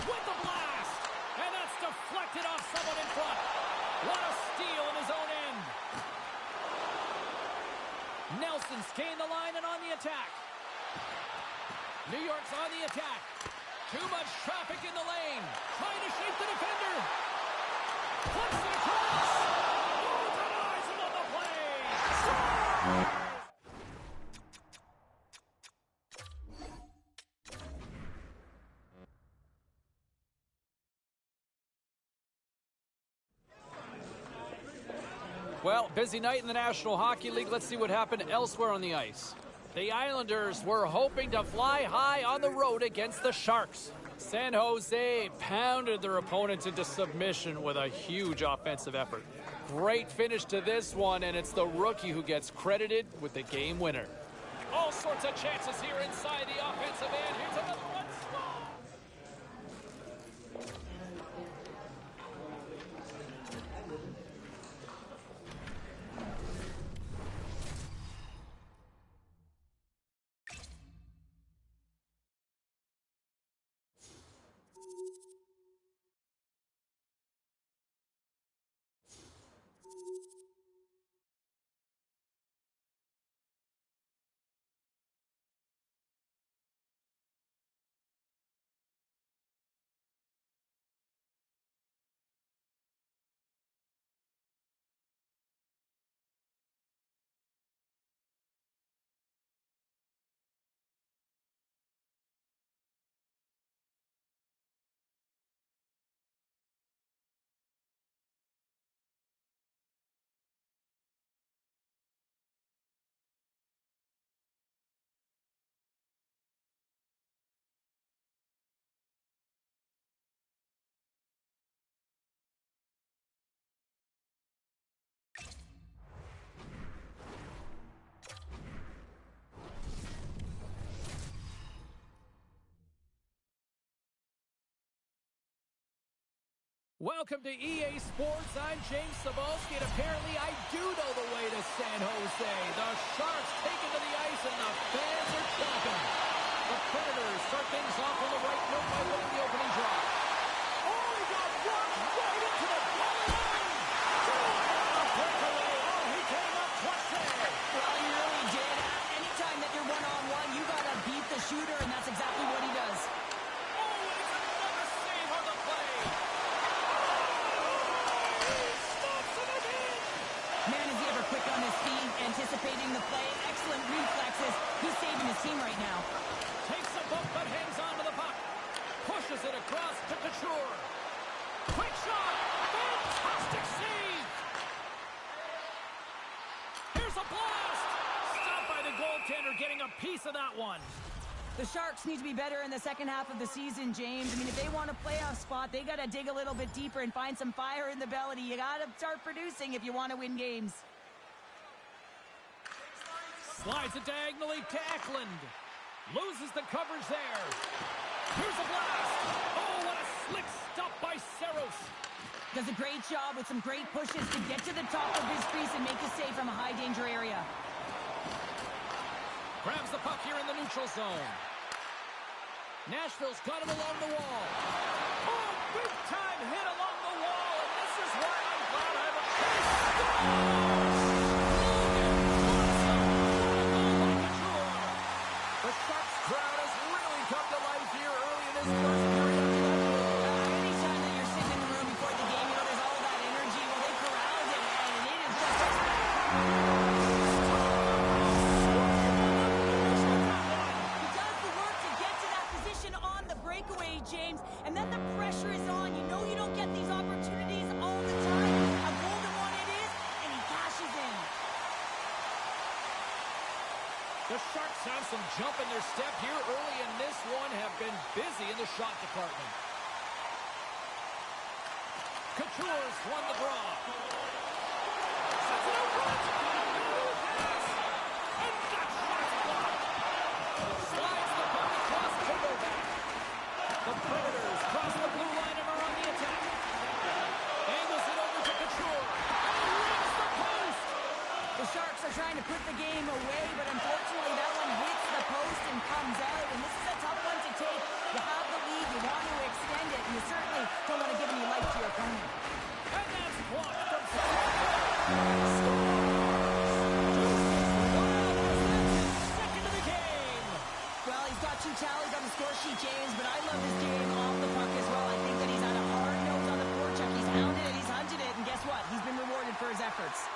With the blast! And that's deflected off someone in front. What a steal in his own end. Nelson's gained the line and on the attack. New York's on the attack. Too much traffic in the lane. Trying to shape the defender. Flips it across. Oh, denies him on the play. Scores! Well, busy night in the National Hockey League. Let's see what happened elsewhere on the ice. The Islanders were hoping to fly high on the road against the Sharks. San Jose pounded their opponents into submission with a huge offensive effort. Great finish to this one, and it's the rookie who gets credited with the game winner. All sorts of chances here inside the offensive end. Here's another one. Welcome to EA Sports. I'm James Cebulski, and apparently I do know the way to San Jose. The Sharks take it to the ice, and the fans are chomping. The Predators start things off on the right foot by winning the opening draw. Oh, he got one right into the goal line. A breakaway. Oh, he came up twice there. Well, you really did. Anytime that you're one-on-one, you got to beat the shooter, and that's exactly what he does. Oh, and it's another save on the play. Man, is he ever quick on his feet, anticipating the play. Excellent reflexes. He's saving his team right now. Takes a bump but hangs on to the puck. Pushes it across to Couture. Quick shot. Fantastic save. Here's a blast. Stopped by the goaltender, getting a piece of that one. The Sharks need to be better in the second half of the season, James. I mean, if they want a playoff spot, they got to dig a little bit deeper and find some fire in the belly. You got to start producing if you want to win games. Slides it diagonally to Eklund. Loses the coverage there. Here's a blast. Oh, what a slick stop by Saros. Does a great job with some great pushes to get to the top of his crease and make a save from a high-danger area. Grabs the puck here in the neutral zone. Nashville's got him along the wall. Oh, big time hit along the wall, and this is why I'm glad I have a The Sharks crowd has really come to life here early in this first period. Anytime that you're sitting in the room before the game, you know there's all that energy. Well, they corralled it, and it is just... James, and then the pressure is on. You know you don't get these opportunities all the time. A golden one it is, and he cashes in. The Sharks have some jump in their step here early in this one, have been busy in the shot department. Couture's won the draw. Sets it out front. Pass. And that shot's blocked. Slides the puck across to Novak. The Predators cross the blue line and are on the attack. Angles it over to Couture. And rings the post. The Sharks are trying to put the game away, but unfortunately that one hits the post and comes out. And this is a tough one to take. You have the lead, you want to extend it, and you certainly don't want to give any life to your opponent. And that's blocked from second of the game. Well, he's got 2 tallies on the score sheet, James, but I love this pounded it, he's hunted it, and guess what? He's been rewarded for his efforts.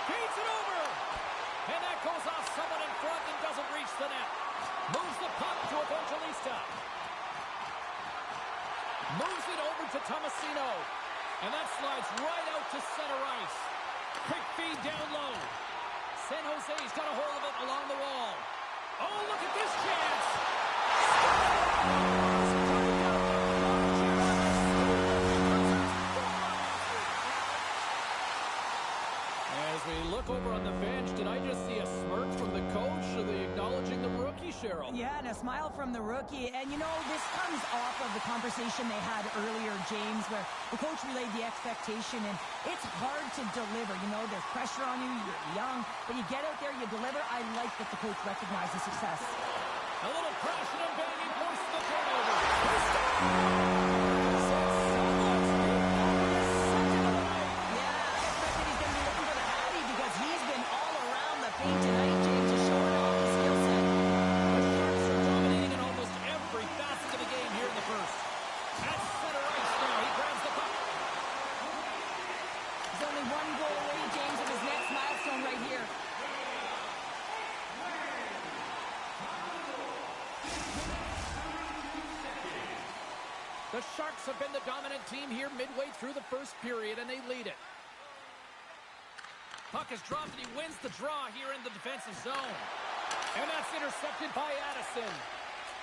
Feeds it over. And that goes off someone in front and doesn't reach the net. Moves the puck to Evangelista. Moves it over to Tomasino. And that slides right out to center ice. Quick feed down low. San Jose's got a hold of it along the wall. Oh, look at this chance. As we look over on the bench, did I just see a smirk from the coach? Are they acknowledging the rookie, Cheryl? Yeah, and a smile from the rookie. And, you know, this comes off of the conversation they had earlier, James, where the coach relayed the expectation, and it's hard to deliver. You know, there's pressure on you, you're young, but you get out there, you deliver. I like that the coach recognized the success. A little crashing and banging forces the turnover. Tonight, James is showing off his skill set. The Sharks are dominating in almost every facet of the game here in the first. At center ice now, he grabs the puck. He's only one goal away, James, of his next milestone right here. The Sharks have been the dominant team here midway through the first period, and they lead it. Puck is dropped, and he wins the draw here in the defensive zone. And that's intercepted by Addison.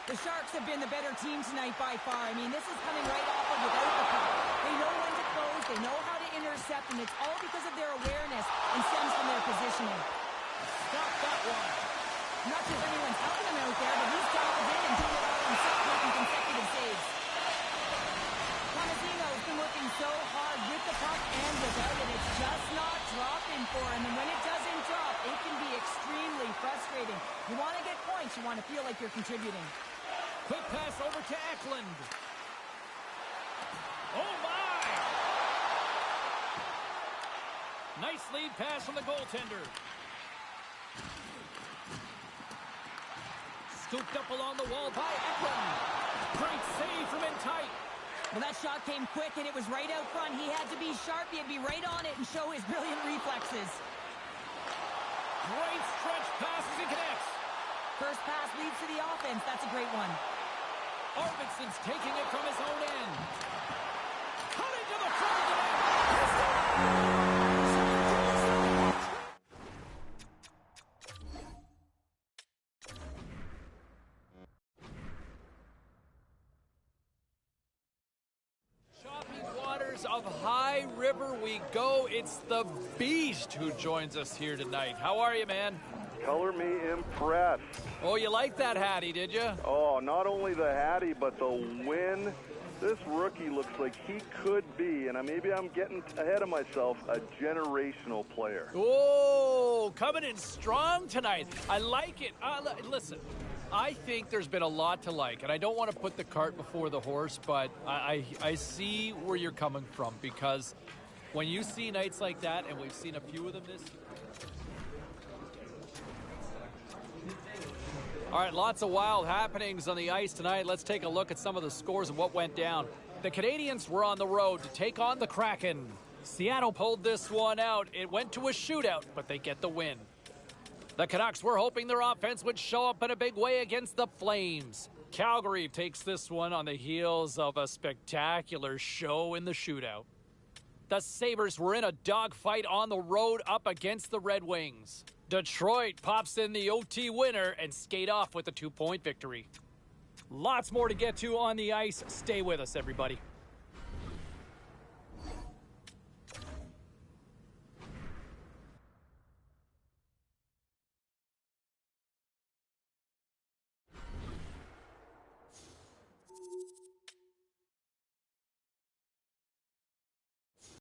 The Sharks have been the better team tonight by far. I mean, this is coming right off of without the puck. They know when to close, they know how to intercept, and it's all because of their awareness and stems from their positioning. Stop that one. I'm not sure if anyone's helping him out there, but he's dialed in and doing it all himself, making consecutive saves. Tomasino's been working so hard with the puck and without it. It's just not dropping for him, and when it doesn't drop, it can be extremely frustrating. You want to get points, you want to feel like you're contributing. Quick pass over to Eklund. Oh, my! Nice lead pass from the goaltender. Scooped up along the wall by Eklund. Great save from in tight. Well, that shot came quick, and it was right out front. He had to be sharp. He had to be right on it and show his brilliant reflexes. Great stretch pass as he connects. First pass leads to the offense. That's a great one. Arvidsson's taking it from his own end. Coming to the front of the net. Choppy waters of High River we go. It's the Beast who joins us here tonight. How are you, man? Color me impressed. Oh, you like that Hattie, did you? Oh, not only the Hattie, but the win. This rookie looks like he could be, and maybe I'm getting ahead of myself, a generational player. Oh, coming in strong tonight. I like it. Listen, I think there's been a lot to like, and I don't want to put the cart before the horse, but I see where you're coming from, because when you see nights like that, and we've seen a few of them this year. All right, lots of wild happenings on the ice tonight. Let's take a look at some of the scores and what went down. The Canadiens were on the road to take on the Kraken. Seattle pulled this one out. It went to a shootout, but they get the win. The Canucks were hoping their offense would show up in a big way against the Flames. Calgary takes this one on the heels of a spectacular show in the shootout. The Sabres were in a dogfight on the road up against the Red Wings. Detroit pops in the OT winner and skate off with a 2-point victory. Lots more to get to on the ice. Stay with us, everybody.